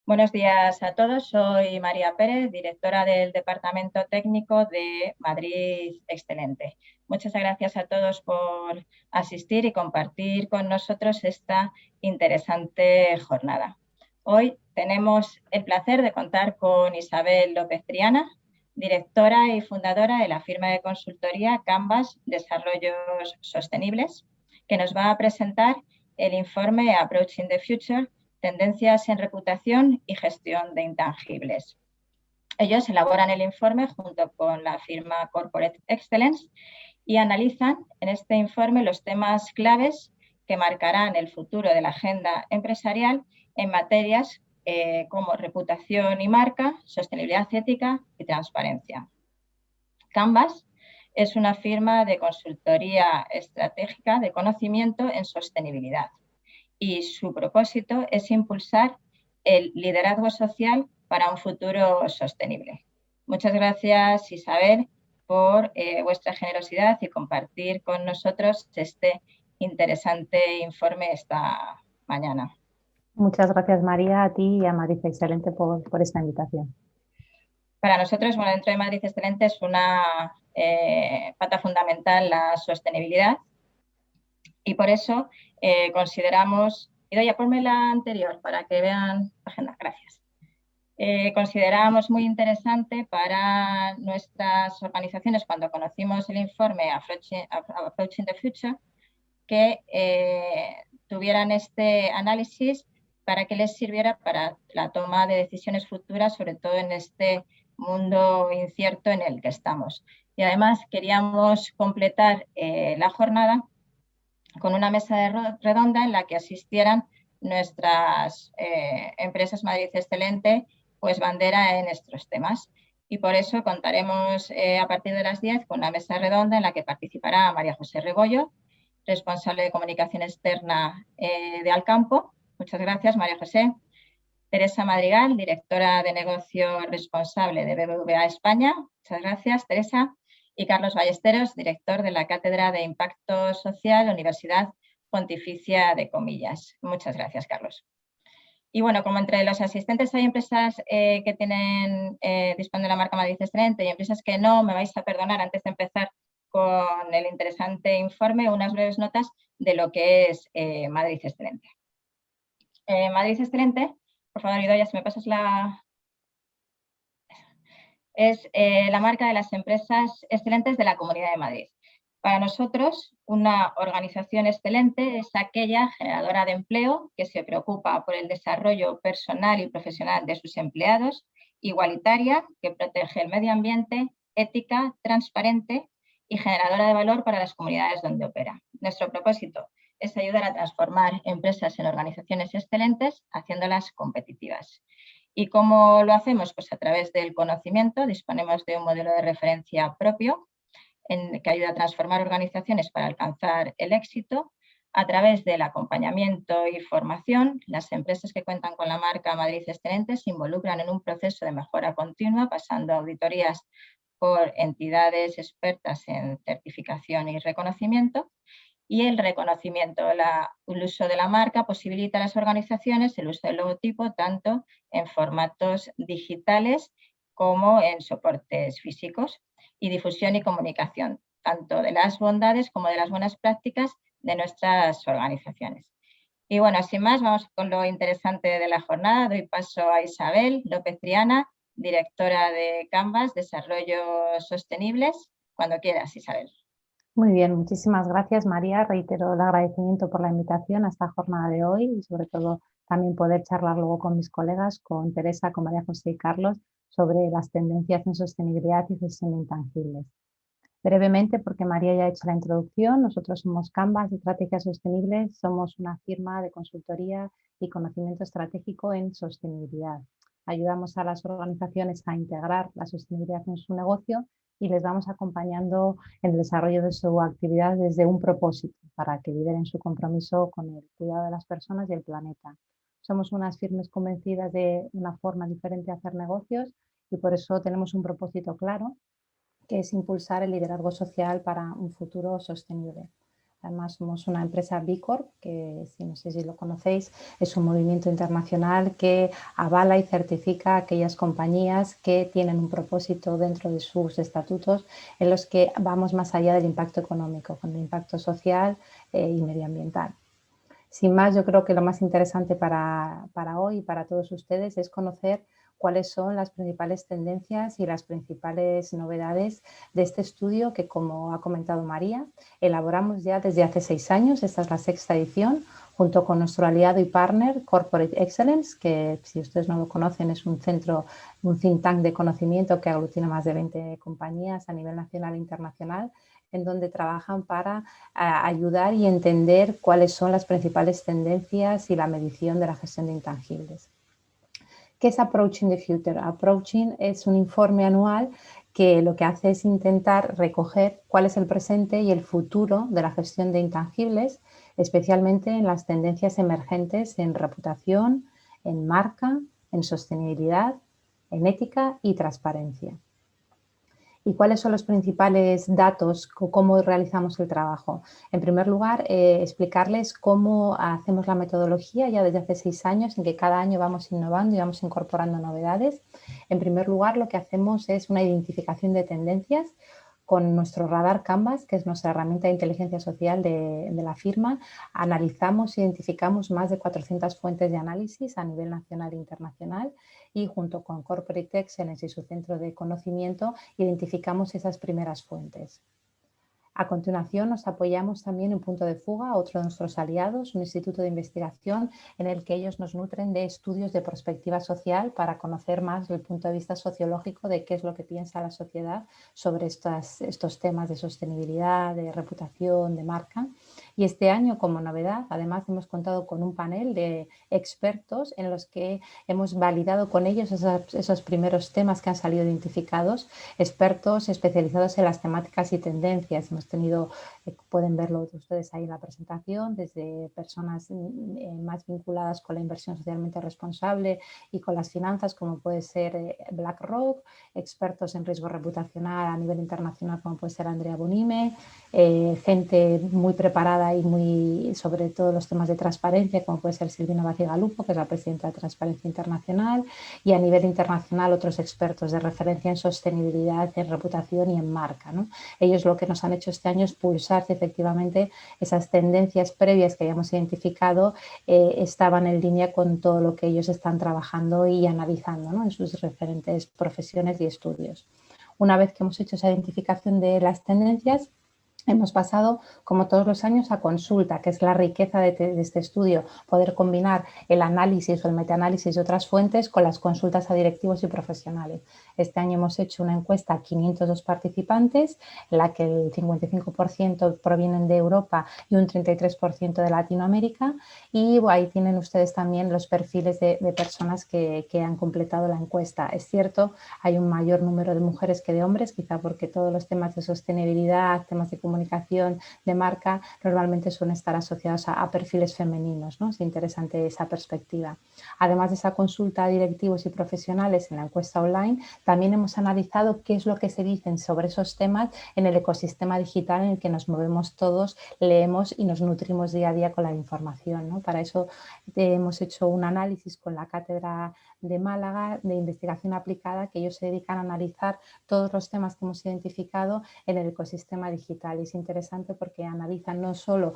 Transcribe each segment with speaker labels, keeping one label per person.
Speaker 1: Buenos días a todos, soy María Pérez, directora del Departamento Técnico de Madrid Excelente. Muchas gracias a todos por asistir y compartir con nosotros esta interesante jornada. Hoy tenemos el placer de contar con Isabel López Triana, directora y fundadora de la firma de consultoría Canvas Desarrollos Sostenibles, que nos va a presentar el informe Approaching the Future, tendencias en reputación y gestión de intangibles. Ellos elaboran el informe junto con la firma Corporate Excellence y analizan en este informe los temas claves que marcarán el futuro de la agenda empresarial en materias como reputación y marca, sostenibilidad ética y transparencia. Canvas es una firma de consultoría estratégica de conocimiento en sostenibilidad y su propósito es impulsar el liderazgo social para un futuro sostenible. Muchas gracias, Isabel, por vuestra generosidad y compartir con nosotros este interesante informe esta mañana.
Speaker 2: Muchas gracias, María, a ti y a Madrid Excelente por esta invitación.
Speaker 1: Para nosotros, bueno, dentro de Madrid Excelente es una pata fundamental la sostenibilidad y por eso consideramos, y doy a ponme la anterior para que vean la agenda, gracias. Consideramos muy interesante para nuestras organizaciones cuando conocimos el informe Approaching the Future que tuvieran este análisis para que les sirviera para la toma de decisiones futuras, sobre todo en este mundo incierto en el que estamos. Y además queríamos completar la jornada con una mesa redonda en la que asistieran nuestras empresas Madrid Excelente, pues bandera en estos temas. Y por eso contaremos a partir de las 10 con una mesa redonda en la que participará María José Rebollo, responsable de comunicación externa de Alcampo. Muchas gracias, María José. Teresa Madrigal, directora de negocio responsable de BBVA España. Muchas gracias, Teresa. Y Carlos Ballesteros, director de la Cátedra de Impacto Social, Universidad Pontificia de Comillas. Muchas gracias, Carlos. Y bueno, como entre los asistentes hay empresas que tienen disponen de la marca Madrid Excelente y empresas que no, me vais a perdonar antes de empezar con el interesante informe, unas breves notas de lo que es Madrid Excelente. Madrid Excelente, por favor, Idoia, si me pasas la... Es la marca de las empresas excelentes de la Comunidad de Madrid. Para nosotros, una organización excelente es aquella generadora de empleo que se preocupa por el desarrollo personal y profesional de sus empleados, igualitaria, que protege el medio ambiente, ética, transparente y generadora de valor para las comunidades donde opera. Nuestro propósito es ayudar a transformar empresas en organizaciones excelentes, haciéndolas competitivas. ¿Y cómo lo hacemos? Pues a través del conocimiento. Disponemos de un modelo de referencia propio que ayuda a transformar organizaciones para alcanzar el éxito. A través del acompañamiento y formación, las empresas que cuentan con la marca Madrid Excelente se involucran en un proceso de mejora continua, pasando auditorías por entidades expertas en certificación y reconocimiento. Y el reconocimiento, el uso de la marca posibilita a las organizaciones el uso del logotipo tanto en formatos digitales como en soportes físicos y difusión y comunicación, tanto de las bondades como de las buenas prácticas de nuestras organizaciones. Y bueno, sin más, vamos con lo interesante de la jornada. Doy paso a Isabel López Triana, directora de Canvas, Desarrollos Sostenibles. Cuando quieras, Isabel.
Speaker 2: Muy bien, muchísimas gracias, María. Reitero el agradecimiento por la invitación a esta jornada de hoy y sobre todo también poder charlar luego con mis colegas, con Teresa, con María José y Carlos, sobre las tendencias en sostenibilidad y gestión de intangibles. Brevemente, porque María ya ha hecho la introducción, nosotros somos Canvas de Estrategias Sostenibles, somos una firma de consultoría y conocimiento estratégico en sostenibilidad. Ayudamos a las organizaciones a integrar la sostenibilidad en su negocio y les vamos acompañando en el desarrollo de su actividad desde un propósito para que lideren su compromiso con el cuidado de las personas y el planeta. Somos unas firmes convencidas de una forma diferente de hacer negocios y por eso tenemos un propósito claro, que es impulsar el liderazgo social para un futuro sostenible. Además, somos una empresa B Corp, que no sé si lo conocéis, es un movimiento internacional que avala y certifica a aquellas compañías que tienen un propósito dentro de sus estatutos en los que vamos más allá del impacto económico, con el impacto social y medioambiental. Sin más, yo creo que lo más interesante para hoy y para todos ustedes es conocer cuáles son las principales tendencias y las principales novedades de este estudio que, como ha comentado María, elaboramos ya desde hace 6 años. Esta es la 6ª edición, junto con nuestro aliado y partner Corporate Excellence, que si ustedes no lo conocen es un centro, un think tank de conocimiento que aglutina más de 20 compañías a nivel nacional e internacional, en donde trabajan para ayudar y entender cuáles son las principales tendencias y la medición de la gestión de intangibles. ¿Qué es Approaching the Future? Approaching es un informe anual que lo que hace es intentar recoger cuál es el presente y el futuro de la gestión de intangibles, especialmente en las tendencias emergentes en reputación, en marca, en sostenibilidad, en ética y transparencia. ¿Y cuáles son los principales datos o cómo realizamos el trabajo? En primer lugar, explicarles cómo hacemos la metodología ya desde hace 6 años, en que cada año vamos innovando y vamos incorporando novedades. En primer lugar, lo que hacemos es una identificación de tendencias con nuestro radar Canvas, que es nuestra herramienta de inteligencia social de la firma. Analizamos, identificamos más de 400 fuentes de análisis a nivel nacional e internacional y junto con Corporate Excellence y su centro de conocimiento identificamos esas primeras fuentes. A continuación, nos apoyamos también en Punto de Fuga, otro de nuestros aliados, un instituto de investigación en el que ellos nos nutren de estudios de perspectiva social para conocer más el punto de vista sociológico de qué es lo que piensa la sociedad sobre estos temas de sostenibilidad, de reputación, de marca. Y este año, como novedad, además hemos contado con un panel de expertos en los que hemos validado con ellos esos primeros temas que han salido identificados, expertos especializados en las temáticas y tendencias. Hemos tenido, pueden verlo ustedes ahí en la presentación, desde personas más vinculadas con la inversión socialmente responsable y con las finanzas, como puede ser BlackRock, expertos en riesgo reputacional a nivel internacional, como puede ser Andrea Bonime, gente muy preparada y muy sobre todo los temas de transparencia, como puede ser Silvina Bacigalupo, que es la presidenta de Transparencia Internacional, y a nivel internacional otros expertos de referencia en sostenibilidad, en reputación y en marca, ¿no? Ellos lo que nos han hecho este año es pulsar si efectivamente esas tendencias previas que habíamos identificado estaban en línea con todo lo que ellos están trabajando y analizando, ¿no?, en sus diferentes profesiones y estudios. Una vez que hemos hecho esa identificación de las tendencias, hemos pasado, como todos los años, a consulta, que es la riqueza de este estudio, poder combinar el análisis o el metaanálisis de otras fuentes con las consultas a directivos y profesionales. Este año hemos hecho una encuesta a 502 participantes, en la que el 55% provienen de Europa y un 33% de Latinoamérica, y ahí tienen ustedes también los perfiles de personas que han completado la encuesta. Es cierto, hay un mayor número de mujeres que de hombres, quizá porque todos los temas de sostenibilidad, temas de comunicación, de marca, normalmente suelen estar asociados a perfiles femeninos, ¿no? Es interesante esa perspectiva. Además de esa consulta a directivos y profesionales en la encuesta online, también hemos analizado qué es lo que se dicen sobre esos temas en el ecosistema digital en el que nos movemos todos, leemos y nos nutrimos día a día con la información, ¿no? Para eso hemos hecho un análisis con la Cátedra de Málaga de Investigación Aplicada, que ellos se dedican a analizar todos los temas que hemos identificado en el ecosistema digital. Y es interesante porque analizan no solo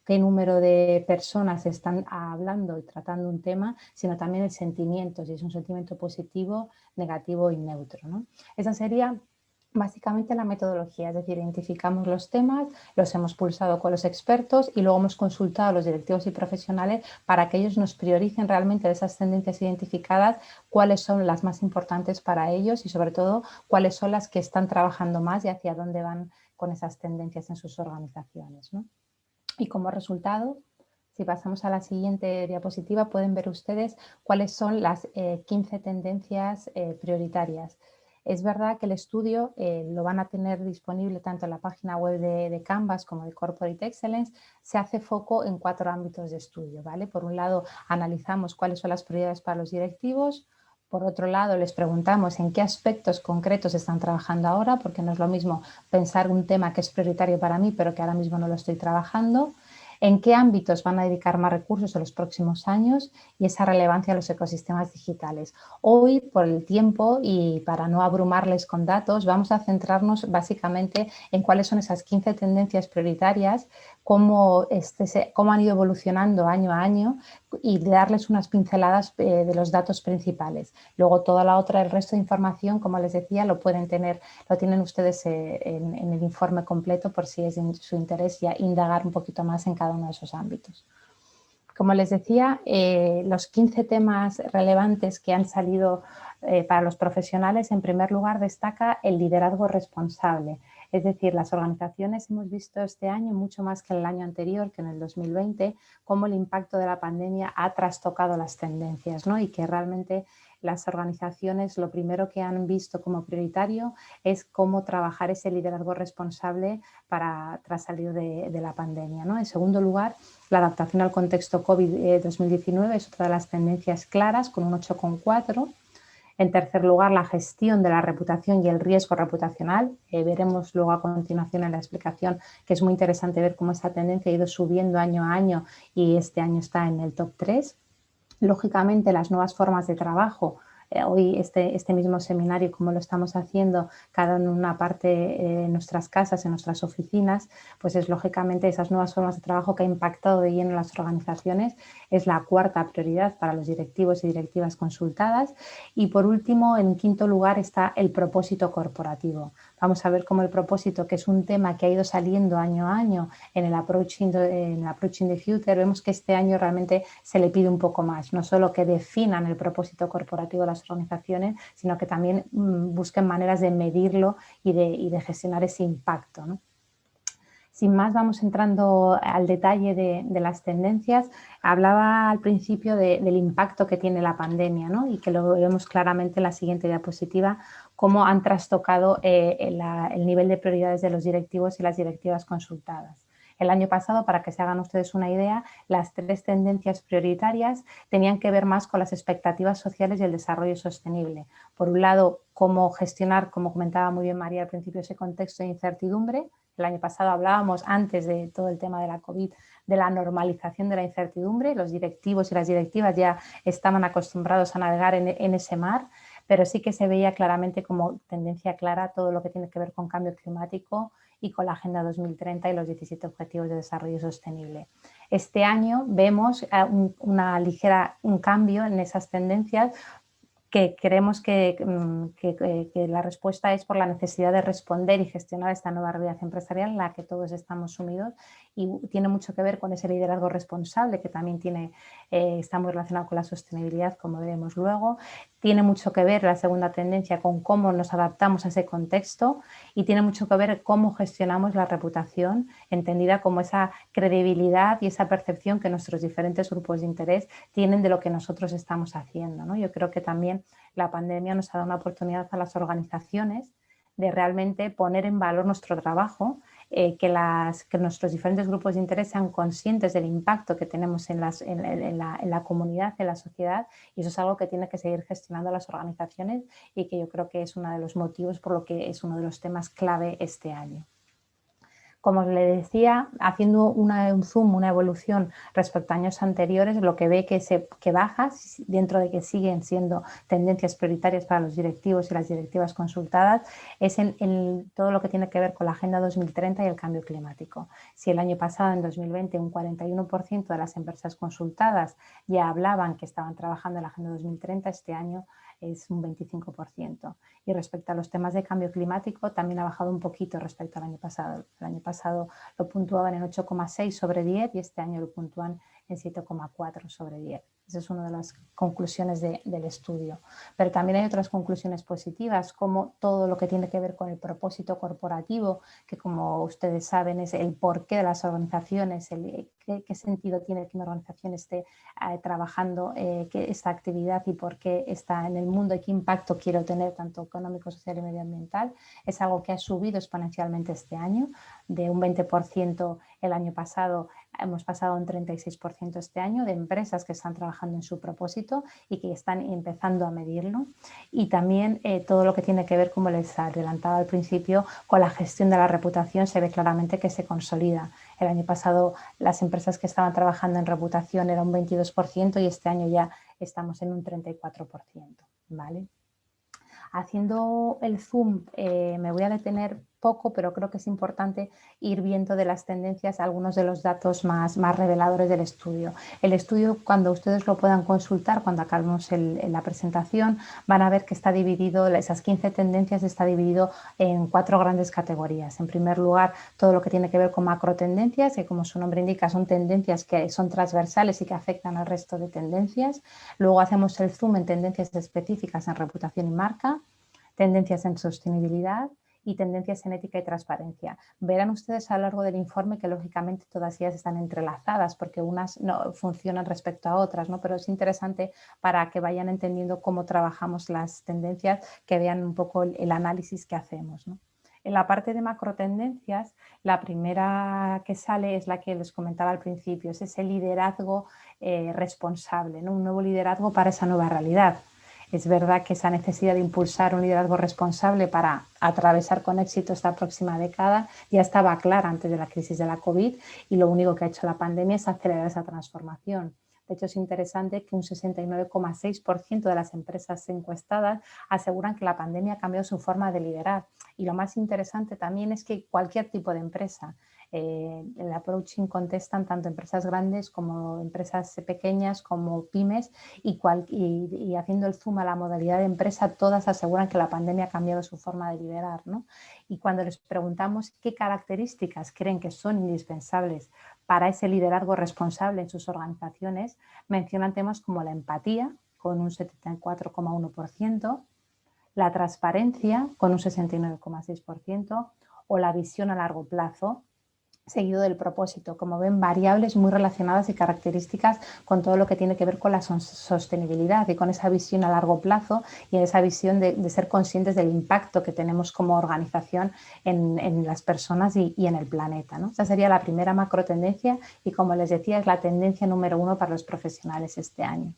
Speaker 2: qué número de personas están hablando y tratando un tema, sino también el sentimiento, si es un sentimiento positivo, negativo y neutro, ¿no? Esa sería básicamente la metodología, es decir, identificamos los temas, los hemos pulsado con los expertos y luego hemos consultado a los directivos y profesionales para que ellos nos prioricen realmente de esas tendencias identificadas cuáles son las más importantes para ellos y sobre todo cuáles son las que están trabajando más y hacia dónde van con esas tendencias en sus organizaciones, ¿no? Y como resultado, si pasamos a la siguiente diapositiva, pueden ver ustedes cuáles son las 15 tendencias prioritarias. Es verdad que el estudio lo van a tener disponible tanto en la página web de Canvas como de Corporate Excellence. Se hace foco en 4 ámbitos de estudio, ¿vale? Por un lado, analizamos cuáles son las prioridades para los directivos. Por otro lado, les preguntamos en qué aspectos concretos están trabajando ahora, porque no es lo mismo pensar un tema que es prioritario para mí, pero que ahora mismo no lo estoy trabajando, en qué ámbitos van a dedicar más recursos en los próximos años y esa relevancia a los ecosistemas digitales. Hoy, por el tiempo y para no abrumarles con datos, vamos a centrarnos básicamente en cuáles son esas 15 tendencias prioritarias, cómo han ido evolucionando año a año y darles unas pinceladas de los datos principales. Luego toda la otra, el resto de información, como les decía, lo tienen ustedes en el informe completo por si es de su interés ya indagar un poquito más en cada uno de esos ámbitos. Como les decía, los 15 temas relevantes que han salido para los profesionales, en primer lugar destaca el liderazgo responsable. Es decir, las organizaciones hemos visto este año, mucho más que en el año anterior, que en el 2020, cómo el impacto de la pandemia ha trastocado las tendencias, ¿no? Y que realmente las organizaciones lo primero que han visto como prioritario es cómo trabajar ese liderazgo responsable tras salir de la pandemia, ¿no? En segundo lugar, la adaptación al contexto COVID-2019 es otra de las tendencias claras, con un 8,4. En tercer lugar, la gestión de la reputación y el riesgo reputacional. Veremos luego a continuación en la explicación que es muy interesante ver cómo esta tendencia ha ido subiendo año a año y este año está en el top 3. Lógicamente, las nuevas formas de trabajo. Hoy este mismo seminario, como lo estamos haciendo cada en una parte en nuestras casas, en nuestras oficinas, pues es lógicamente esas nuevas formas de trabajo que ha impactado de lleno en las organizaciones. Es la cuarta prioridad para los directivos y directivas consultadas. Y por último, en quinto lugar, está el propósito corporativo. Vamos a ver cómo el propósito, que es un tema que ha ido saliendo año a año en el Approaching the Future, vemos que este año realmente se le pide un poco más, no solo que definan el propósito corporativo de las organizaciones, sino que también busquen maneras de medirlo y de gestionar ese impacto, ¿no? Sin más, vamos entrando al detalle de las tendencias. Hablaba al principio del impacto que tiene la pandemia, ¿no? Y que lo vemos claramente en la siguiente diapositiva, cómo han trastocado el nivel de prioridades de los directivos y las directivas consultadas. El año pasado, para que se hagan ustedes una idea, las 3 tendencias prioritarias tenían que ver más con las expectativas sociales y el desarrollo sostenible. Por un lado, cómo gestionar, como comentaba muy bien María al principio, ese contexto de incertidumbre. El año pasado hablábamos, antes de todo el tema de la COVID, de la normalización de la incertidumbre. Los directivos y las directivas ya estaban acostumbrados a navegar en ese mar, pero sí que se veía claramente como tendencia clara todo lo que tiene que ver con cambio climático y con la Agenda 2030 y los 17 Objetivos de Desarrollo Sostenible. Este año vemos un cambio en esas tendencias, que creemos que la respuesta es por la necesidad de responder y gestionar esta nueva realidad empresarial en la que todos estamos sumidos, y tiene mucho que ver con ese liderazgo responsable que también está muy relacionado con la sostenibilidad, como veremos luego. Tiene mucho que ver la segunda tendencia con cómo nos adaptamos a ese contexto, y tiene mucho que ver cómo gestionamos la reputación, entendida como esa credibilidad y esa percepción que nuestros diferentes grupos de interés tienen de lo que nosotros estamos haciendo, ¿no? Yo creo que también la pandemia nos ha dado una oportunidad a las organizaciones de realmente poner en valor nuestro trabajo, que nuestros diferentes grupos de interés sean conscientes del impacto que tenemos en la comunidad, en la sociedad, y eso es algo que tiene que seguir gestionando las organizaciones y que yo creo que es uno de los motivos por lo que es uno de los temas clave este año. Como le decía, haciendo un zoom, una evolución respecto a años anteriores, lo que ve que baja, dentro de que siguen siendo tendencias prioritarias para los directivos y las directivas consultadas, es en todo lo que tiene que ver con la Agenda 2030 y el cambio climático. Si el año pasado, en 2020, un 41% de las empresas consultadas ya hablaban que estaban trabajando en la Agenda 2030, este año es un 25%. Y respecto a los temas de cambio climático, también ha bajado un poquito respecto al año pasado. El año pasado lo puntuaban en 8,6 sobre 10 y este año lo puntúan en 7,4 sobre 10. Esa es una de las conclusiones del estudio. Pero también hay otras conclusiones positivas, como todo lo que tiene que ver con el propósito corporativo, que, como ustedes saben, es el porqué de las organizaciones, qué sentido tiene que una organización esté trabajando esta actividad y por qué está en el mundo y qué impacto quiero tener, tanto económico, social y medioambiental. Es algo que ha subido exponencialmente este año, de un 20% el año pasado hemos pasado a un 36% este año de empresas que están trabajando en su propósito y que están empezando a medirlo. Y también todo lo que tiene que ver, como les adelantaba al principio, con la gestión de la reputación se ve claramente que se consolida. El año pasado las empresas que estaban trabajando en reputación era un 22% y este año ya estamos en un 34%, ¿vale? Haciendo el zoom, me voy a detener poco, pero creo que es importante ir viendo de las tendencias algunos de los datos más reveladores del estudio. El estudio, cuando ustedes lo puedan consultar, cuando acabemos la presentación, van a ver que está dividido, esas 15 tendencias está dividido en 4 grandes categorías. En primer lugar, todo lo que tiene que ver con macro tendencias, que como su nombre indica son tendencias que son transversales y que afectan al resto de tendencias. Luego hacemos el zoom en tendencias específicas en reputación y marca, tendencias en sostenibilidad y tendencias en ética y transparencia. Verán ustedes a lo largo del informe que lógicamente todas ellas están entrelazadas porque unas no funcionan respecto a otras, ¿no? Pero es interesante para que vayan entendiendo cómo trabajamos las tendencias, que vean un poco el análisis que hacemos, ¿no? En la parte de macro tendencias, la primera que sale es la que les comentaba al principio, es ese liderazgo responsable, ¿no? Un nuevo liderazgo para esa nueva realidad. Es verdad que esa necesidad de impulsar un liderazgo responsable para atravesar con éxito esta próxima década ya estaba clara antes de la crisis de la COVID y lo único que ha hecho la pandemia es acelerar esa transformación. De hecho, es interesante que un 69,6% de las empresas encuestadas aseguran que la pandemia ha cambiado su forma de liderar. Y lo más interesante también es que cualquier tipo de empresa, el approaching contestan tanto empresas grandes como empresas pequeñas como pymes y haciendo el zoom a la modalidad de empresa, todas aseguran que la pandemia ha cambiado su forma de liderar, ¿no? Y cuando les preguntamos qué características creen que son indispensables para ese liderazgo responsable en sus organizaciones, mencionan temas como la empatía, con un 74,1%, la transparencia, con un 69,6%, o la visión a largo plazo, seguido del propósito. Como ven, variables muy relacionadas y características con todo lo que tiene que ver con la sostenibilidad y con esa visión a largo plazo y esa visión de ser conscientes del impacto que tenemos como organización en las personas y en el planeta, ¿no? Esa sería la primera macro tendencia y, como les decía, es la tendencia número 1 para los profesionales este año.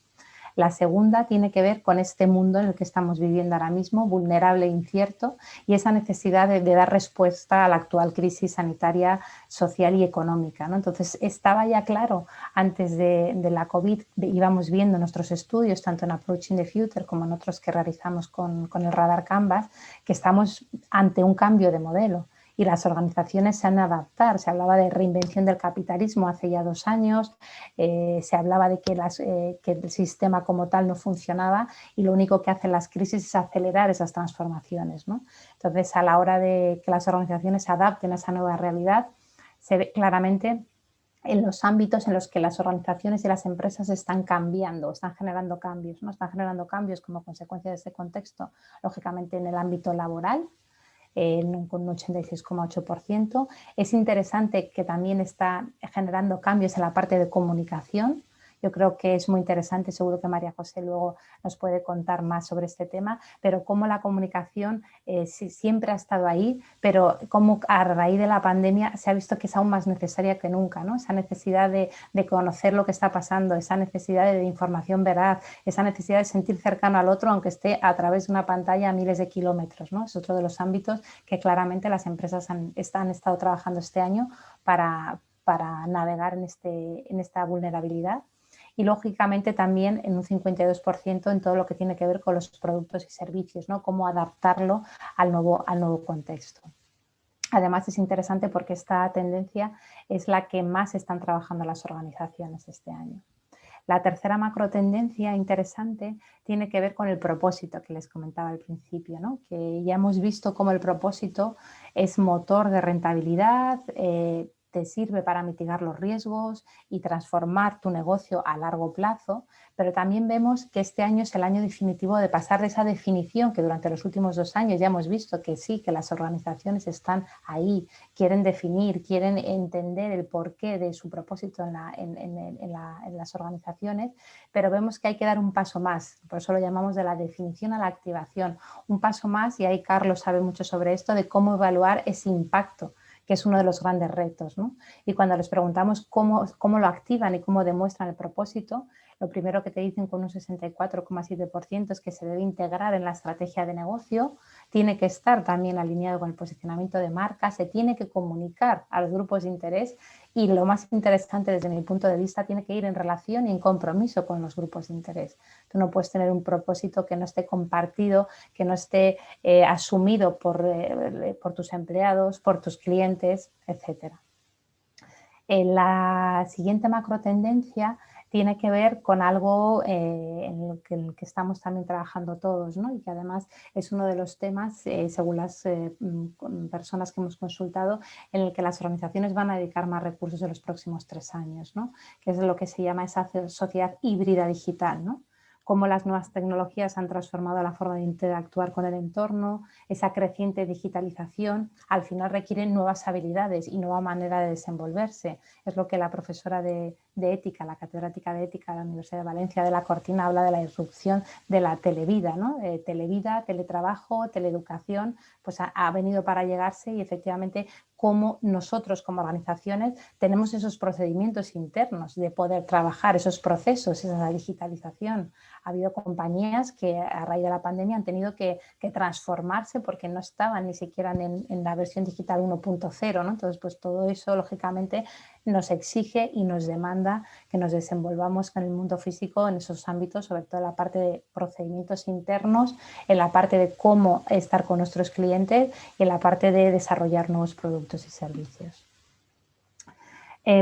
Speaker 2: La segunda tiene que ver con este mundo en el que estamos viviendo ahora mismo, vulnerable e incierto, y esa necesidad de dar respuesta a la actual crisis sanitaria, social y económica, ¿no? Entonces, estaba ya claro antes de la COVID, íbamos viendo nuestros estudios, tanto en Approaching the Future como en otros que realizamos con el Radar Canvas, que estamos ante un cambio de modelo. Y las organizaciones se han de adaptar. Se hablaba de reinvención del capitalismo hace ya 2 años, se hablaba de que el sistema como tal no funcionaba y lo único que hacen las crisis es acelerar esas transformaciones, ¿no? Entonces, a la hora de que las organizaciones se adapten a esa nueva realidad, se ve claramente en los ámbitos en los que las organizaciones y las empresas están cambiando, están generando cambios, ¿no? Están generando cambios como consecuencia de ese contexto, lógicamente en el ámbito laboral, con un 86,8%. Es interesante que también está generando cambios en la parte de comunicación. Yo creo que es muy interesante, seguro que María José luego nos puede contar más sobre este tema, pero cómo la comunicación siempre ha estado ahí, pero cómo a raíz de la pandemia se ha visto que es aún más necesaria que nunca, ¿no? Esa necesidad de conocer lo que está pasando, esa necesidad de información veraz, esa necesidad de sentir cercano al otro, aunque esté a través de una pantalla a miles de kilómetros, ¿no? Es otro de los ámbitos que claramente las empresas han estado trabajando este año para navegar en esta vulnerabilidad. Y lógicamente también en un 52% en todo lo que tiene que ver con los productos y servicios, ¿no? Cómo adaptarlo al nuevo contexto. Además, es interesante porque esta tendencia es la que más están trabajando las organizaciones este año. La tercera macro tendencia interesante tiene que ver con el propósito que les comentaba al principio, ¿no? Que ya hemos visto cómo el propósito es motor de rentabilidad, te sirve para mitigar los riesgos y transformar tu negocio a largo plazo, pero también vemos que este año es el año definitivo de pasar de esa definición que durante los últimos 2 años ya hemos visto que sí, que las organizaciones están ahí, quieren definir, quieren entender el porqué de su propósito en las organizaciones, pero vemos que hay que dar un paso más, por eso lo llamamos de la definición a la activación, un paso más, y ahí Carlos sabe mucho sobre esto, de cómo evaluar ese impacto que es uno de los grandes retos, ¿no? Y cuando les preguntamos cómo lo activan y cómo demuestran el propósito, lo primero que te dicen con un 64,7% es que se debe integrar en la estrategia de negocio, tiene que estar también alineado con el posicionamiento de marca, se tiene que comunicar a los grupos de interés y lo más interesante desde mi punto de vista tiene que ir en relación y en compromiso con los grupos de interés. Tú no puedes tener un propósito que no esté compartido, que no esté asumido por tus empleados, por tus clientes, etcétera. La siguiente macro tendencia tiene que ver con algo en el que estamos también trabajando todos, ¿no? Y que además es uno de los temas, según las personas que hemos consultado, en el que las organizaciones van a dedicar más recursos en los próximos 3 años, ¿no? Que es lo que se llama esa sociedad híbrida digital, ¿no? Cómo las nuevas tecnologías han transformado la forma de interactuar con el entorno, esa creciente digitalización, al final requieren nuevas habilidades y nueva manera de desenvolverse. Es lo que la profesora de ética, la catedrática de ética de la Universidad de Valencia de la Cortina habla de la irrupción de la televida, ¿no? Televida, teletrabajo, teleeducación, pues ha venido para llegarse y efectivamente cómo nosotros como organizaciones tenemos esos procedimientos internos de poder trabajar esos procesos, esa digitalización. Ha habido compañías que a raíz de la pandemia han tenido que transformarse porque no estaban ni siquiera en la versión digital 1.0, ¿no? Entonces, pues todo eso lógicamente nos exige y nos demanda que nos desenvolvamos en el mundo físico en esos ámbitos, sobre todo en la parte de procedimientos internos, en la parte de cómo estar con nuestros clientes y en la parte de desarrollar nuevos productos y servicios.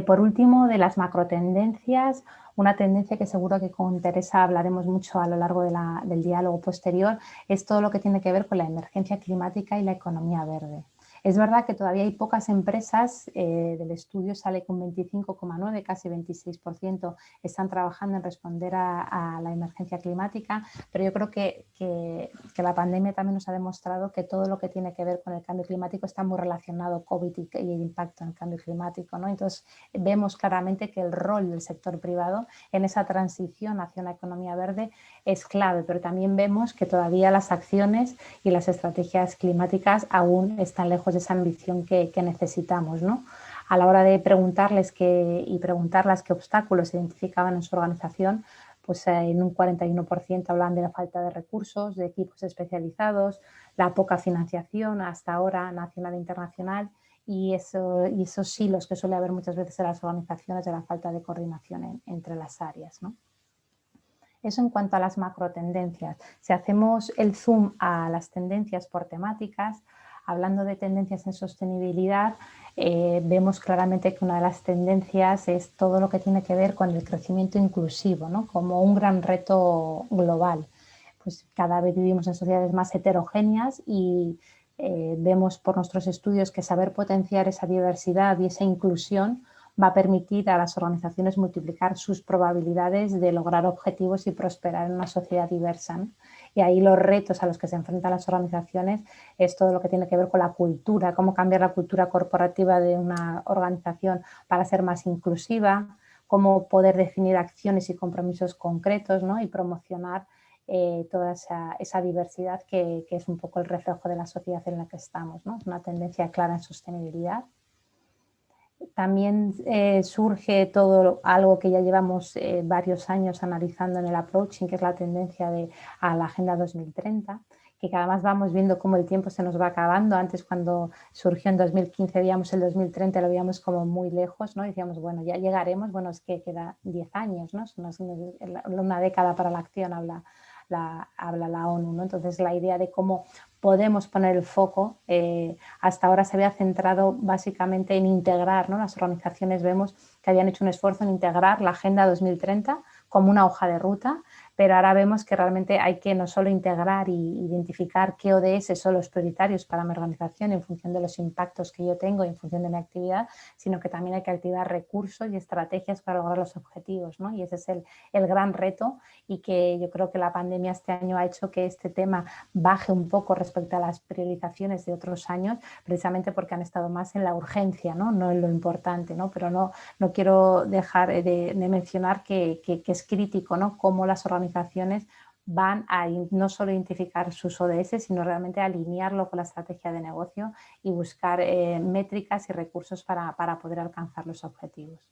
Speaker 2: Por último, de las macrotendencias, una tendencia que seguro que con Teresa hablaremos mucho a lo largo del diálogo posterior, es todo lo que tiene que ver con la emergencia climática y la economía verde. Es verdad que todavía hay pocas empresas, del estudio sale que un 25,9, casi 26% están trabajando en responder a la emergencia climática, pero yo creo que la pandemia también nos ha demostrado que todo lo que tiene que ver con el cambio climático está muy relacionado COVID y el impacto en el cambio climático, ¿no? Entonces vemos claramente que el rol del sector privado en esa transición hacia una economía verde es clave, pero también vemos que todavía las acciones y las estrategias climáticas aún están lejos de esa ambición que necesitamos, ¿no? A la hora de preguntarles preguntarlas qué obstáculos identificaban en su organización, pues en un 41% hablan de la falta de recursos, de equipos especializados, la poca financiación hasta ahora nacional e internacional y esos hilos que suele haber muchas veces en las organizaciones de la falta de coordinación entre las áreas, ¿no? Eso en cuanto a las macro tendencias. Si hacemos el zoom a las tendencias por temáticas, hablando de tendencias en sostenibilidad, vemos claramente que una de las tendencias es todo lo que tiene que ver con el crecimiento inclusivo, ¿no? Como un gran reto global. Pues cada vez vivimos en sociedades más heterogéneas y vemos por nuestros estudios que saber potenciar esa diversidad y esa inclusión va a permitir a las organizaciones multiplicar sus probabilidades de lograr objetivos y prosperar en una sociedad diversa, ¿no? Y ahí los retos a los que se enfrentan las organizaciones es todo lo que tiene que ver con la cultura, cómo cambiar la cultura corporativa de una organización para ser más inclusiva, cómo poder definir acciones y compromisos concretos, ¿no? Y promocionar toda esa diversidad que es un poco el reflejo de la sociedad en la que estamos, ¿no? Es una tendencia clara en sostenibilidad. También surge algo que ya llevamos varios años analizando en el approaching, que es la tendencia a la Agenda 2030, que cada vez vamos viendo cómo el tiempo se nos va acabando. Antes, cuando surgió en 2015, veíamos el 2030, lo veíamos como muy lejos, ¿no? Decíamos, bueno, ya llegaremos, bueno, es que queda 10 años, ¿no? Una década para la acción habla la ONU, ¿no? Entonces, la idea de cómo podemos poner el foco, hasta ahora se había centrado básicamente en integrar, ¿no? Las organizaciones vemos que habían hecho un esfuerzo en integrar la Agenda 2030 como una hoja de ruta, pero ahora vemos que realmente hay que no solo integrar y identificar qué ODS son los prioritarios para mi organización en función de los impactos que yo tengo y en función de mi actividad, sino que también hay que activar recursos y estrategias para lograr los objetivos, ¿no? Y ese es el gran reto y que yo creo que la pandemia este año ha hecho que este tema baje un poco respecto a las priorizaciones de otros años, precisamente porque han estado más en la urgencia, no en lo importante, ¿no? Pero no quiero dejar de mencionar que es crítico, ¿no? Cómo las organizaciones van a no solo identificar sus ODS, sino realmente alinearlo con la estrategia de negocio y buscar métricas y recursos para poder alcanzar los objetivos.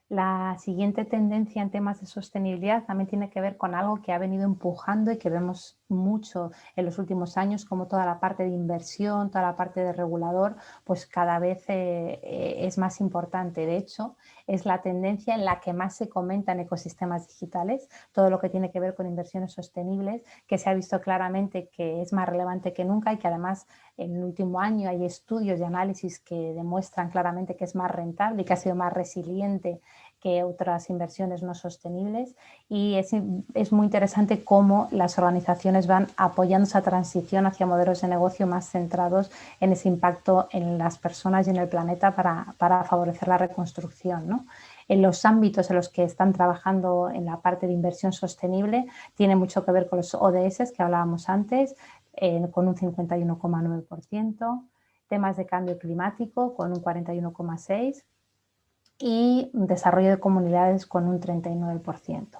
Speaker 2: La siguiente tendencia en temas de sostenibilidad también tiene que ver con algo que ha venido empujando y que vemos mucho en los últimos años, como toda la parte de inversión, toda la parte de regulador, pues cada vez es más importante. De hecho, es la tendencia en la que más se comenta en ecosistemas digitales, todo lo que tiene que ver con inversiones sostenibles, que se ha visto claramente que es más relevante que nunca y que además en el último año hay estudios y análisis que demuestran claramente que es más rentable y que ha sido más resiliente que otras inversiones no sostenibles, y es muy interesante cómo las organizaciones van apoyando esa transición hacia modelos de negocio más centrados en ese impacto en las personas y en el planeta para favorecer la reconstrucción, ¿no? En los ámbitos en los que están trabajando en la parte de inversión sostenible tiene mucho que ver con los ODS que hablábamos antes, con un 51,9%, temas de cambio climático con un 41,6%, y desarrollo de comunidades con un 39%.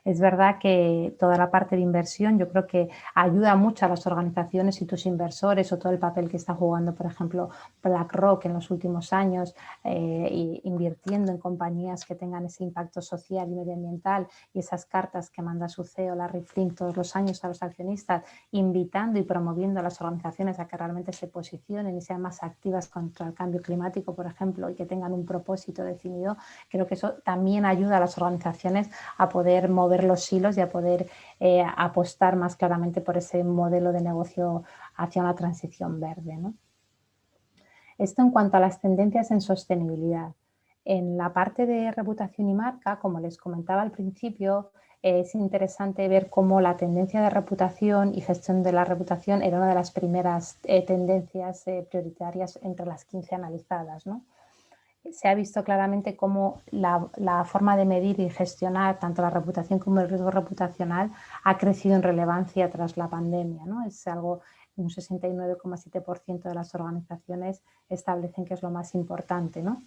Speaker 2: Es verdad que toda la parte de inversión yo creo que ayuda mucho a las organizaciones y tus inversores, o todo el papel que está jugando, por ejemplo, BlackRock en los últimos años, invirtiendo en compañías que tengan ese impacto social y medioambiental, y esas cartas que manda su CEO, Larry Fink, todos los años a los accionistas, invitando y promoviendo a las organizaciones a que realmente se posicionen y sean más activas contra el cambio climático, por ejemplo, y que tengan un propósito definido. Creo que eso también ayuda a las organizaciones a poder mover los hilos y a poder apostar más claramente por ese modelo de negocio hacia una transición verde, ¿no? Esto en cuanto a las tendencias en sostenibilidad. En la parte de reputación y marca, como les comentaba al principio, es interesante ver cómo la tendencia de reputación y gestión de la reputación era una de las primeras tendencias prioritarias entre las 15 analizadas, ¿no? Se ha visto claramente cómo la forma de medir y gestionar tanto la reputación como el riesgo reputacional ha crecido en relevancia tras la pandemia, ¿no? Es algo, un 69,7% de las organizaciones establecen que es lo más importante, ¿no?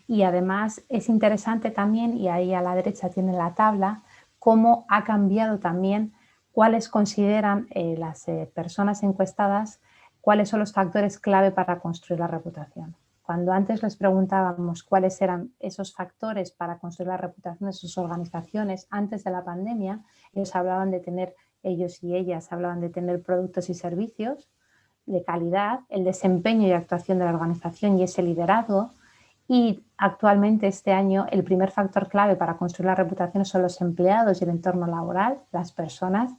Speaker 2: Y además es interesante también, y ahí a la derecha tiene la tabla, cómo ha cambiado también cuáles consideran las personas encuestadas, cuáles son los factores clave para construir la reputación. Cuando antes les preguntábamos cuáles eran esos factores para construir la reputación de sus organizaciones antes de la pandemia, ellos hablaban de tener, ellos y ellas hablaban de tener productos y servicios de calidad, el desempeño y actuación de la organización y ese liderazgo. Y actualmente este año el primer factor clave para construir la reputación son los empleados y el entorno laboral, las personas.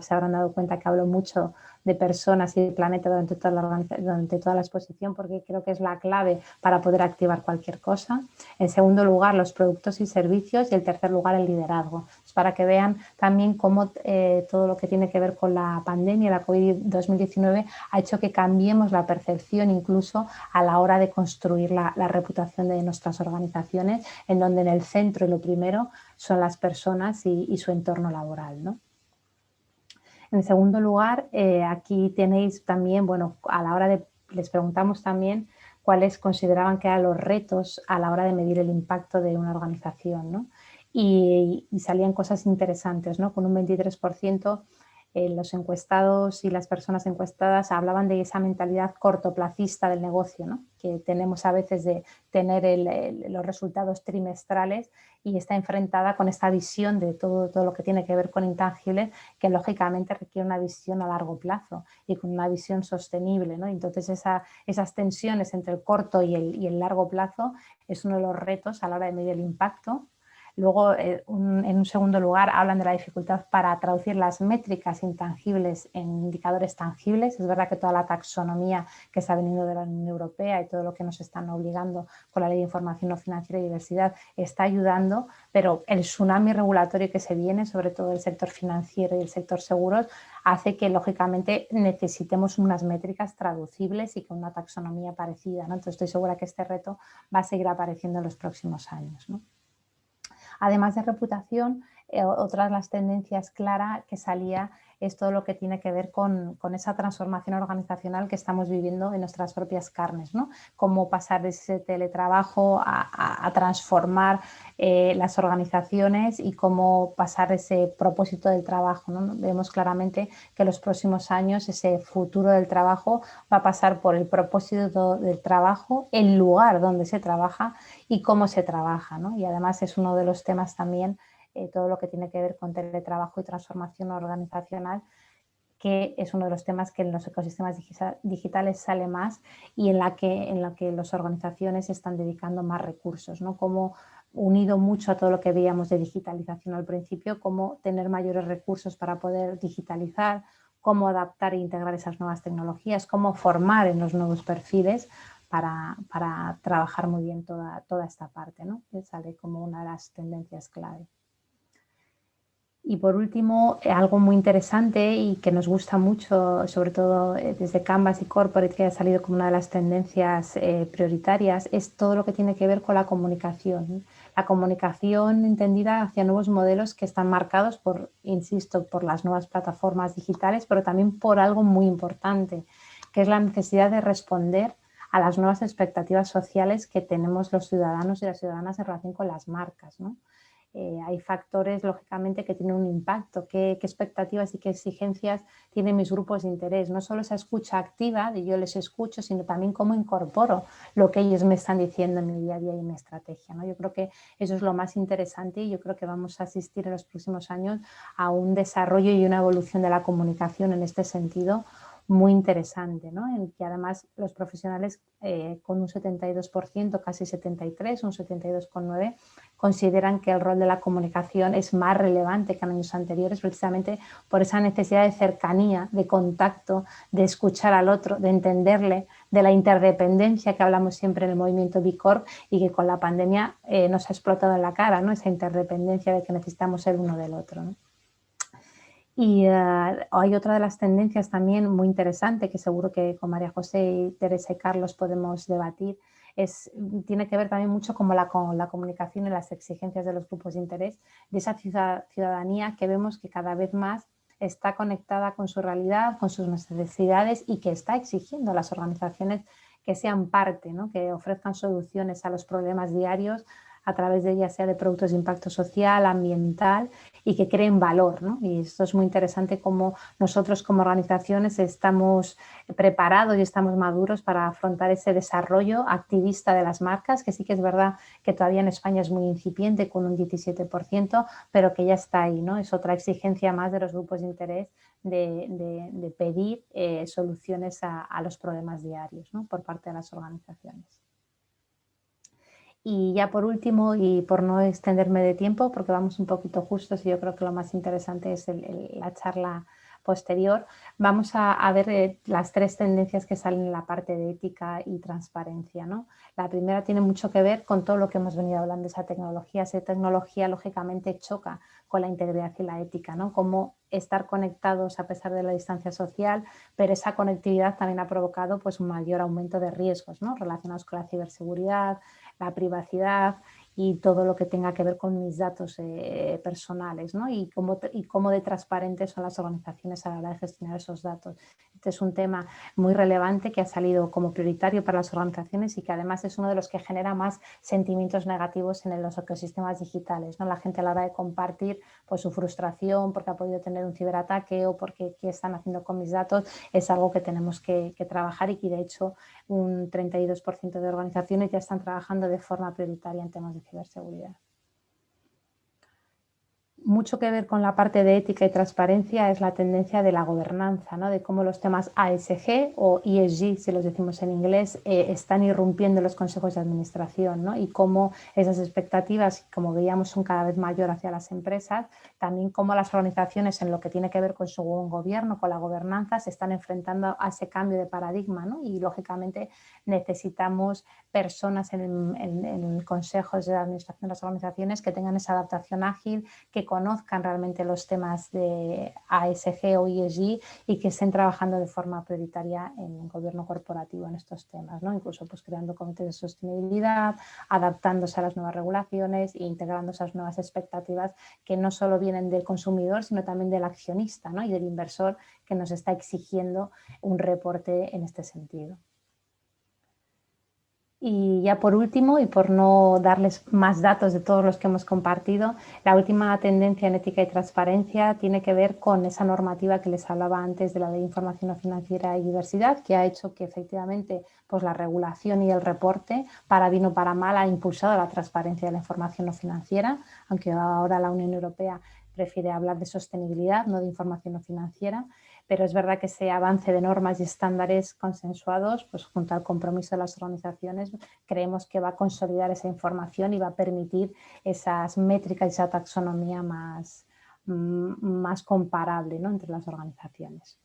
Speaker 2: Se habrán dado cuenta que hablo mucho de personas y de planeta durante toda la exposición, porque creo que es la clave para poder activar cualquier cosa. En segundo lugar, los productos y servicios, y en tercer lugar, el liderazgo. Pues para que vean también cómo todo lo que tiene que ver con la pandemia, la COVID-2019, ha hecho que cambiemos la percepción incluso a la hora de construir la reputación de nuestras organizaciones, en donde en el centro y lo primero son las personas y su entorno laboral, ¿no? En segundo lugar, aquí tenéis también, bueno, a la hora de, les preguntamos también cuáles consideraban que eran los retos a la hora de medir el impacto de una organización, ¿no? Y salían cosas interesantes, ¿no? Con un 23%, los encuestados y las personas encuestadas hablaban de esa mentalidad cortoplacista del negocio, ¿no? Que tenemos a veces de tener los resultados trimestrales, y está enfrentada con esta visión de todo lo que tiene que ver con intangibles, que lógicamente requiere una visión a largo plazo y con una visión sostenible, ¿no? Entonces esas tensiones entre el corto y el largo plazo es uno de los retos a la hora de medir el impacto. Luego, en un segundo lugar, hablan de la dificultad para traducir las métricas intangibles en indicadores tangibles. Es verdad que toda la taxonomía que está veniendo de la Unión Europea y todo lo que nos están obligando con la Ley de Información No Financiera y Diversidad está ayudando, pero el tsunami regulatorio que se viene, sobre todo el sector financiero y el sector seguros, hace que, lógicamente, necesitemos unas métricas traducibles y con una taxonomía parecida, ¿no? Entonces, estoy segura que este reto va a seguir apareciendo en los próximos años, ¿no? Además de reputación, otra de las tendencias claras que salía es todo lo que tiene que ver con esa transformación organizacional que estamos viviendo en nuestras propias carnes, ¿no? Cómo pasar de ese teletrabajo a transformar las organizaciones y cómo pasar ese propósito del trabajo, ¿no? Vemos claramente que en los próximos años ese futuro del trabajo va a pasar por el propósito del trabajo, el lugar donde se trabaja y cómo se trabaja, ¿no? Y además es uno de los temas también, todo lo que tiene que ver con teletrabajo y transformación organizacional, que es uno de los temas que en los ecosistemas digitales sale más y en la que las organizaciones están dedicando más recursos, ¿no? Como unido mucho a todo lo que veíamos de digitalización al principio, cómo tener mayores recursos para poder digitalizar, cómo adaptar e integrar esas nuevas tecnologías, cómo formar en los nuevos perfiles para trabajar muy bien toda esta parte, ¿no? Que sale como una de las tendencias clave. Y por último, algo muy interesante y que nos gusta mucho, sobre todo desde Canvas y Corporate, que ha salido como una de las tendencias prioritarias, es todo lo que tiene que ver con la comunicación. La comunicación entendida hacia nuevos modelos que están marcados por, insisto, por las nuevas plataformas digitales, pero también por algo muy importante, que es la necesidad de responder a las nuevas expectativas sociales que tenemos los ciudadanos y las ciudadanas en relación con las marcas, ¿no? Hay factores, lógicamente, que tienen un impacto. ¿Qué expectativas y qué exigencias tienen mis grupos de interés? No solo esa escucha activa de yo les escucho, sino también cómo incorporo lo que ellos me están diciendo en mi día a día y en mi estrategia, ¿no? Yo creo que eso es lo más interesante y yo creo que vamos a asistir en los próximos años a un desarrollo y una evolución de la comunicación en este sentido muy interesante, ¿no? En que además los profesionales con un 72%, casi 73%, un 72,9%, consideran que el rol de la comunicación es más relevante que en años anteriores, precisamente por esa necesidad de cercanía, de contacto, de escuchar al otro, de entenderle, de la interdependencia que hablamos siempre en el movimiento B Corp y que con la pandemia nos ha explotado en la cara, ¿no? Esa interdependencia de que necesitamos ser uno del otro, ¿no? Y hay otra de las tendencias también muy interesante que seguro que con María José y Teresa y Carlos podemos debatir, tiene que ver también mucho con la comunicación y las exigencias de los grupos de interés, de esa ciudadanía que vemos que cada vez más está conectada con su realidad, con sus necesidades y que está exigiendo a las organizaciones que sean parte, ¿no? Que ofrezcan soluciones a los problemas diarios a través de ya sea de productos de impacto social, ambiental y que creen valor, ¿no? Y esto es muy interesante cómo nosotros como organizaciones estamos preparados y estamos maduros para afrontar ese desarrollo activista de las marcas, que sí que es verdad que todavía en España es muy incipiente con un 17%, pero que ya está ahí, ¿no? Es otra exigencia más de los grupos de interés de pedir soluciones a los problemas diarios, ¿no? Por parte de las organizaciones. Y ya por último, y por no extenderme de tiempo, porque vamos un poquito justos y yo creo que lo más interesante es la charla posterior, vamos a ver las tres tendencias que salen en la parte de ética y transparencia, ¿no? La primera tiene mucho que ver con todo lo que hemos venido hablando, esa tecnología. Esa tecnología lógicamente choca con la integridad y la ética, ¿no? Cómo estar conectados a pesar de la distancia social, pero esa conectividad también ha provocado pues, un mayor aumento de riesgos, ¿no? Relacionados con la ciberseguridad, la privacidad y todo lo que tenga que ver con mis datos personales, ¿no? Y cómo de transparentes son las organizaciones a la hora de gestionar esos datos. Este es un tema muy relevante que ha salido como prioritario para las organizaciones y que además es uno de los que genera más sentimientos negativos en los ecosistemas digitales, ¿no? La gente a la hora de compartir pues, su frustración porque ha podido tener un ciberataque o porque qué están haciendo con mis datos es algo que tenemos que trabajar y que de hecho un 32% de organizaciones ya están trabajando de forma prioritaria en temas de ciberseguridad. Mucho que ver con la parte de ética y transparencia es la tendencia de la gobernanza, ¿no? De cómo los temas ASG o ESG, si los decimos en inglés, están irrumpiendo en los consejos de administración, ¿no? Y cómo esas expectativas, como veíamos, son cada vez mayor hacia las empresas, también cómo las organizaciones en lo que tiene que ver con su buen gobierno, con la gobernanza, se están enfrentando a ese cambio de paradigma, ¿no? Y lógicamente necesitamos personas en consejos de administración de las organizaciones que tengan esa adaptación ágil, que conozcan realmente los temas de ASG o ESG y que estén trabajando de forma prioritaria en el gobierno corporativo en estos temas, ¿no? Incluso pues creando comités de sostenibilidad, adaptándose a las nuevas regulaciones e integrando esas nuevas expectativas que no solo vienen del consumidor, sino también del accionista, ¿no? Y del inversor, que nos está exigiendo un reporte en este sentido. Y ya por último, y por no darles más datos de todos los que hemos compartido, la última tendencia en ética y transparencia tiene que ver con esa normativa que les hablaba antes de la Ley de Información No Financiera y Diversidad, que ha hecho que efectivamente pues, la regulación y el reporte, para bien o para mal, ha impulsado la transparencia de la información no financiera, aunque ahora la Unión Europea prefiere hablar de sostenibilidad, no de información no financiera. Pero es verdad que ese avance de normas y estándares consensuados, pues junto al compromiso de las organizaciones, creemos que va a consolidar esa información y va a permitir esas métricas y esa taxonomía más comparable, ¿no?, entre las organizaciones.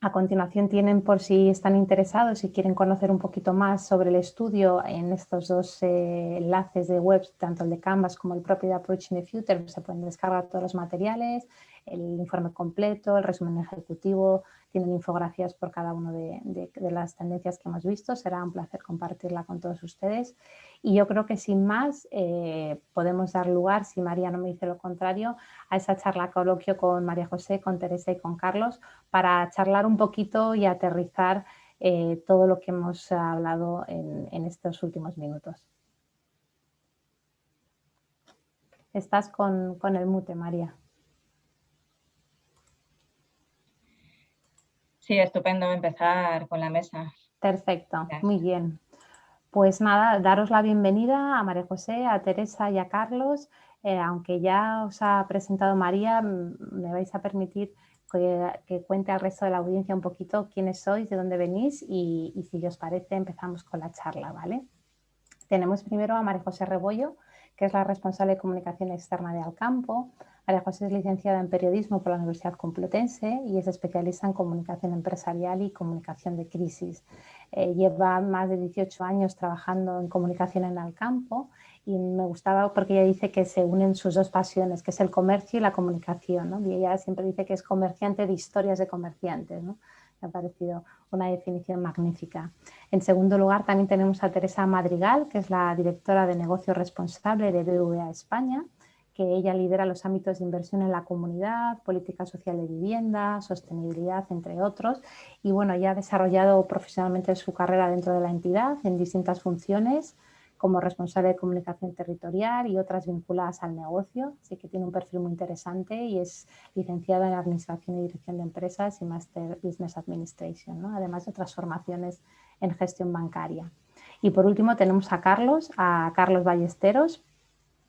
Speaker 2: A continuación tienen, por si están interesados y quieren conocer un poquito más sobre el estudio, en estos dos enlaces de web, tanto el de Canvas como el propio de Approaching the Future, se pueden descargar todos los materiales, el informe completo, el resumen ejecutivo, tienen infografías por cada una de las tendencias que hemos visto. Será un placer compartirla con todos ustedes. Y yo creo que sin más podemos dar lugar, si María no me dice lo contrario, a esa charla coloquio con María José, con Teresa y con Carlos, para charlar un poquito y aterrizar todo lo que hemos hablado en estos últimos minutos. Estás con el mute, María.
Speaker 1: Sí, estupendo empezar con la mesa.
Speaker 2: Perfecto, muy bien. Pues nada, daros la bienvenida a María José, a Teresa y a Carlos. Aunque ya os ha presentado María, me vais a permitir que cuente al resto de la audiencia un poquito quiénes sois, de dónde venís y si os parece empezamos con la charla, ¿vale? Tenemos primero a María José Rebollo, que es la responsable de comunicación externa de Alcampo. María José es licenciada en periodismo por la Universidad Complutense y es especialista en comunicación empresarial y comunicación de crisis. Lleva más de 18 años trabajando en comunicación en Alcampo y me gustaba porque ella dice que se unen sus dos pasiones, que es el comercio y la comunicación, ¿no? Y ella siempre dice que es comerciante de historias de comerciantes, ¿no? Me ha parecido una definición magnífica. En segundo lugar, también tenemos a Teresa Madrigal, que es la directora de negocio responsable de BBVA España, que ella lidera los ámbitos de inversión en la comunidad, política social de vivienda, sostenibilidad, entre otros. Y bueno, ya ha desarrollado profesionalmente su carrera dentro de la entidad en distintas funciones, como responsable de comunicación territorial y otras vinculadas al negocio. Así que tiene un perfil muy interesante y es licenciada en Administración y Dirección de Empresas y Master Business Administration, ¿no? Además de otras formaciones en gestión bancaria. Y por último tenemos a Carlos Ballesteros,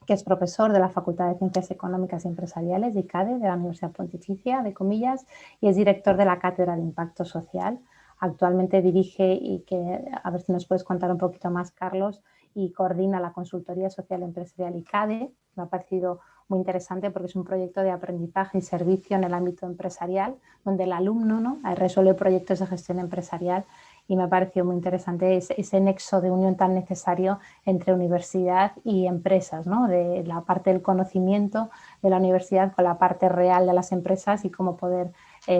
Speaker 2: que es profesor de la Facultad de Ciencias Económicas y Empresariales de ICADE, de la Universidad Pontificia de Comillas, y es director de la Cátedra de Impacto Social. Actualmente dirige, y que a ver si nos puedes contar un poquito más, Carlos, y coordina la Consultoría Social Empresarial ICADE. Me ha parecido muy interesante porque es un proyecto de aprendizaje y servicio en el ámbito empresarial, donde el alumno, ¿no?, resuelve proyectos de gestión empresarial, y me ha parecido muy interesante ese nexo de unión tan necesario entre universidad y empresas, ¿no?, de la parte del conocimiento de la universidad con la parte real de las empresas y cómo poder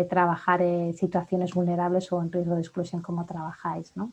Speaker 2: trabajar en situaciones vulnerables o en riesgo de exclusión como trabajáis, ¿no?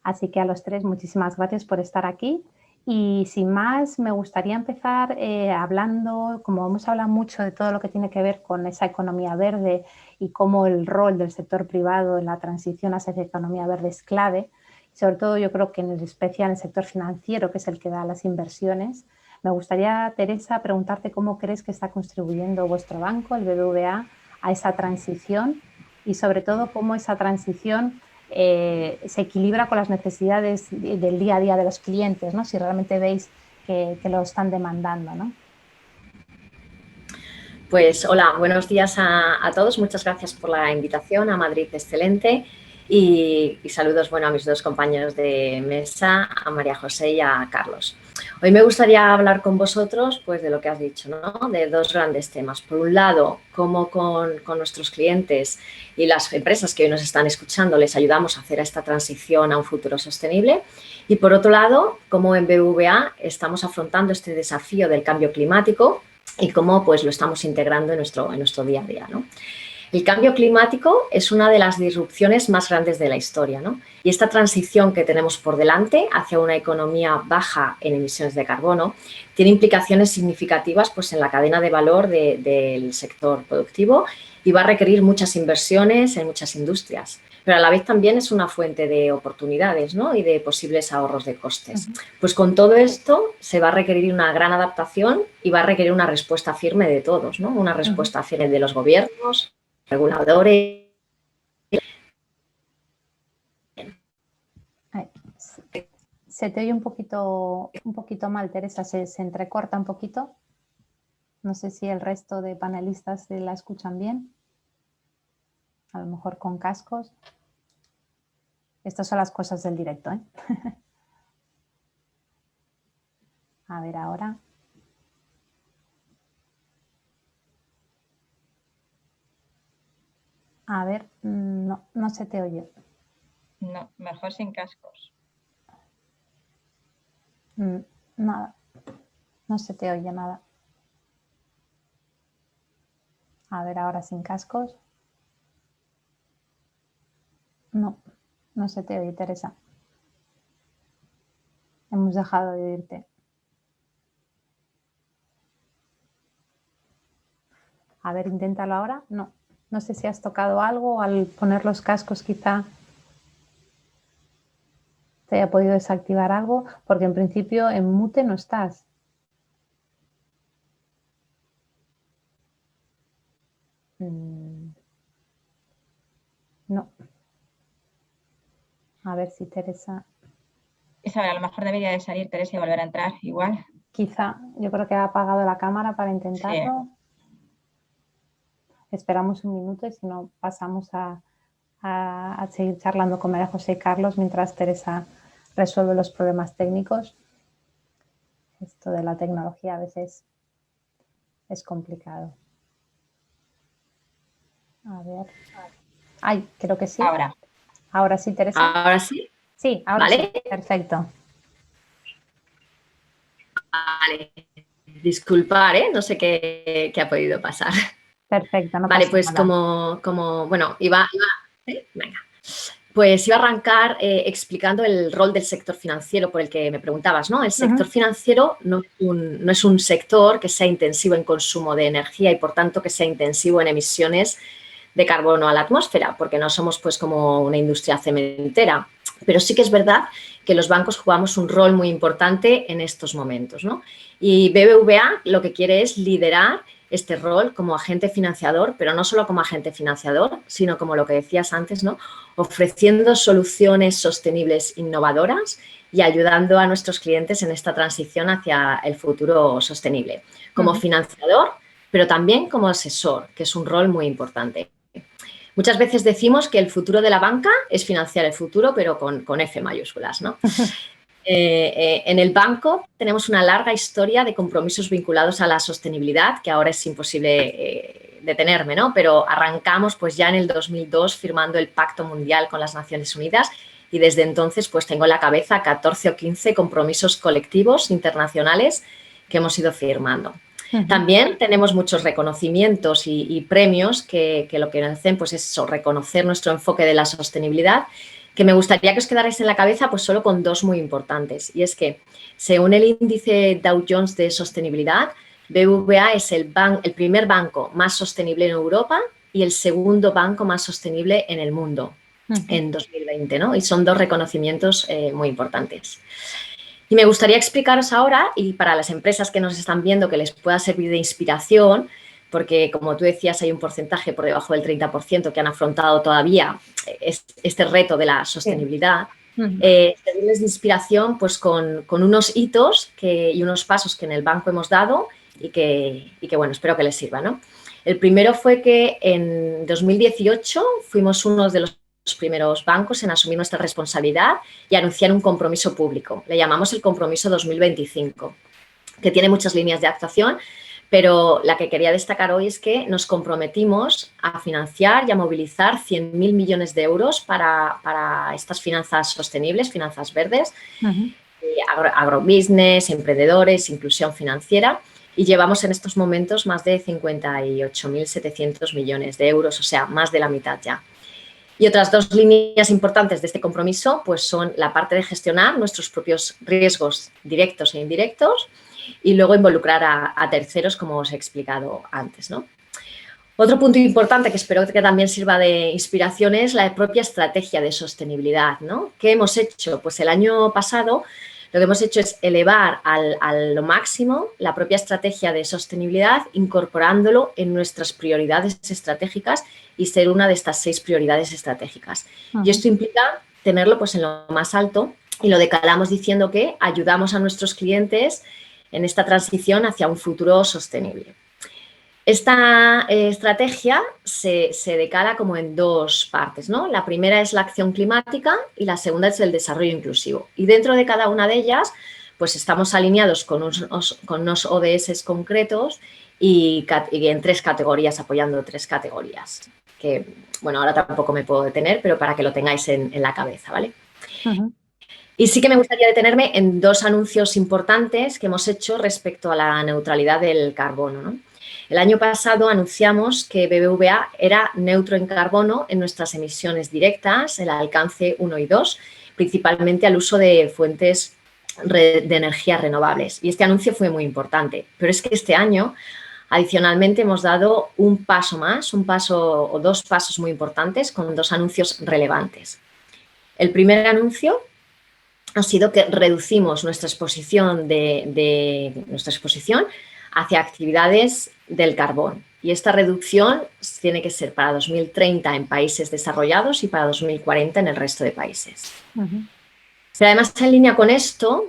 Speaker 2: Así que a los tres, muchísimas gracias por estar aquí. Y sin más, me gustaría empezar hablando, como hemos hablado mucho de todo lo que tiene que ver con esa economía verde y cómo el rol del sector privado en la transición hacia esa economía verde es clave, y sobre todo yo creo que en especial en el sector financiero, que es el que da las inversiones. Me gustaría, Teresa, preguntarte cómo crees que está contribuyendo vuestro banco, el BBVA, a esa transición y sobre todo cómo esa transición se equilibra con las necesidades del día a día de los clientes, ¿no?, si realmente veis que lo están demandando, ¿no?
Speaker 3: Pues hola, buenos días a todos. Muchas gracias por la invitación a Madrid Excelente y saludos, bueno, a mis dos compañeros de mesa, a María José y a Carlos. Hoy me gustaría hablar con vosotros pues, de lo que has dicho, ¿no? De dos grandes temas. Por un lado, cómo con nuestros clientes y las empresas que hoy nos están escuchando les ayudamos a hacer esta transición a un futuro sostenible. Y por otro lado, cómo en BBVA estamos afrontando este desafío del cambio climático y cómo pues, lo estamos integrando en nuestro día a día, ¿no? El cambio climático es una de las disrupciones más grandes de la historia, ¿no? Y esta transición que tenemos por delante hacia una economía baja en emisiones de carbono tiene implicaciones significativas pues, en la cadena de valor del sector productivo y va a requerir muchas inversiones en muchas industrias. Pero a la vez también es una fuente de oportunidades, ¿no? Y de posibles ahorros de costes. Pues con todo esto se va a requerir una gran adaptación y va a requerir una respuesta firme de todos, ¿no? Una respuesta firme de los gobiernos, reguladores.
Speaker 2: Se te oye un poquito mal, Teresa, se entrecorta un poquito. No sé si el resto de panelistas se la escuchan bien. A lo mejor con cascos. Estas son las cosas del directo, ¿eh? A ver ahora. A ver, no se te oye.
Speaker 1: No, mejor sin cascos.
Speaker 2: Nada, no se te oye nada. A ver ahora sin cascos. No se te oye, Teresa. Hemos dejado de oírte. A ver, inténtalo ahora. No sé si has tocado algo al poner los cascos quizá te haya podido desactivar algo, porque en principio en mute no estás. No. A ver si Teresa...
Speaker 1: Isabel, a lo mejor debería de salir Teresa y volver a entrar, igual.
Speaker 2: Quizá, yo creo que ha apagado la cámara para intentarlo. Sí. Esperamos un minuto y si no pasamos a seguir charlando con María José y Carlos mientras Teresa resuelve los problemas técnicos. Esto de la tecnología a veces es complicado. A ver. Ay, creo que sí. Ahora sí, Teresa.
Speaker 3: ¿Ahora sí?
Speaker 2: Sí, ahora
Speaker 3: ¿Vale?
Speaker 2: sí. Perfecto.
Speaker 3: Vale. Disculpar, ¿eh? No sé qué ha podido pasar.
Speaker 2: Perfecto, no
Speaker 3: vale,
Speaker 2: pasa
Speaker 3: pues
Speaker 2: nada.
Speaker 3: bueno, iba ¿sí? Venga. Pues iba a arrancar explicando el rol del sector financiero por el que me preguntabas, ¿no? El sector financiero no es un sector que sea intensivo en consumo de energía y, por tanto, que sea intensivo en emisiones de carbono a la atmósfera, porque no somos pues como una industria cementera. Pero sí que es verdad que los bancos jugamos un rol muy importante en estos momentos, ¿no? Y BBVA lo que quiere es liderar este rol como agente financiador, pero no solo como agente financiador, sino como lo que decías antes, ¿no? Ofreciendo soluciones sostenibles innovadoras y ayudando a nuestros clientes en esta transición hacia el futuro sostenible, como financiador, pero también como asesor, que es un rol muy importante. Muchas veces decimos que el futuro de la banca es financiar el futuro, pero con F mayúsculas, ¿no? En el banco tenemos una larga historia de compromisos vinculados a la sostenibilidad, que ahora es imposible detenerme, ¿no? Pero arrancamos pues ya en el 2002 firmando el Pacto Mundial con las Naciones Unidas y desde entonces pues tengo en la cabeza 14 o 15 compromisos colectivos internacionales que hemos ido firmando. También tenemos muchos reconocimientos y premios que lo que hacen pues es reconocer nuestro enfoque de la sostenibilidad, que me gustaría que os quedarais en la cabeza pues solo con dos muy importantes. Y es que, según el índice Dow Jones de sostenibilidad, BBVA es el primer banco más sostenible en Europa y el segundo banco más sostenible en el mundo en 2020, ¿no? Y son dos reconocimientos muy importantes. Y me gustaría explicaros ahora, y para las empresas que nos están viendo que les pueda servir de inspiración, porque como tú decías hay un porcentaje por debajo del 30% que han afrontado todavía este reto de la sostenibilidad, servirles de inspiración pues con unos hitos y unos pasos que en el banco hemos dado y que bueno, espero que les sirva, ¿no? El primero fue que en 2018 fuimos uno de los primeros bancos en asumir nuestra responsabilidad y anunciar un compromiso público. Le llamamos el compromiso 2025, que tiene muchas líneas de actuación, pero la que quería destacar hoy es que nos comprometimos a financiar y a movilizar 100.000 millones de euros para estas finanzas sostenibles, finanzas verdes, agrobusiness, emprendedores, inclusión financiera, y llevamos en estos momentos más de 58.700 millones de euros, o sea, más de la mitad ya. Y otras dos líneas importantes de este compromiso pues son la parte de gestionar nuestros propios riesgos directos e indirectos y luego involucrar a terceros, como os he explicado antes, ¿no? Otro punto importante que espero que también sirva de inspiración es la propia estrategia de sostenibilidad, ¿no? ¿Qué hemos hecho? Pues el año pasado lo que hemos hecho es elevar a lo máximo la propia estrategia de sostenibilidad, incorporándolo en nuestras prioridades estratégicas y ser una de estas 6 prioridades estratégicas. Y esto implica tenerlo pues en lo más alto y lo decalamos diciendo que ayudamos a nuestros clientes en esta transición hacia un futuro sostenible. Esta estrategia se decala como en 2 partes, ¿no? La primera es la acción climática y la segunda es el desarrollo inclusivo. Y dentro de cada una de ellas, pues estamos alineados con unos ODS concretos y en 3 categorías, apoyando 3 categorías. Que, bueno, ahora tampoco me puedo detener, pero para que lo tengáis en la cabeza, ¿vale? Y sí que me gustaría detenerme en 2 anuncios importantes que hemos hecho respecto a la neutralidad del carbono, ¿no? El año pasado anunciamos que BBVA era neutro en carbono en nuestras emisiones directas, el alcance 1 y 2, principalmente al uso de fuentes de energías renovables. Y este anuncio fue muy importante. Pero es que este año, adicionalmente, hemos dado un paso más, un paso o 2 pasos muy importantes con 2 anuncios relevantes. El primer anuncio ha sido que reducimos nuestra exposición hacia actividades del carbón. Y esta reducción tiene que ser para 2030 en países desarrollados y para 2040 en el resto de países. Y además, en línea con esto,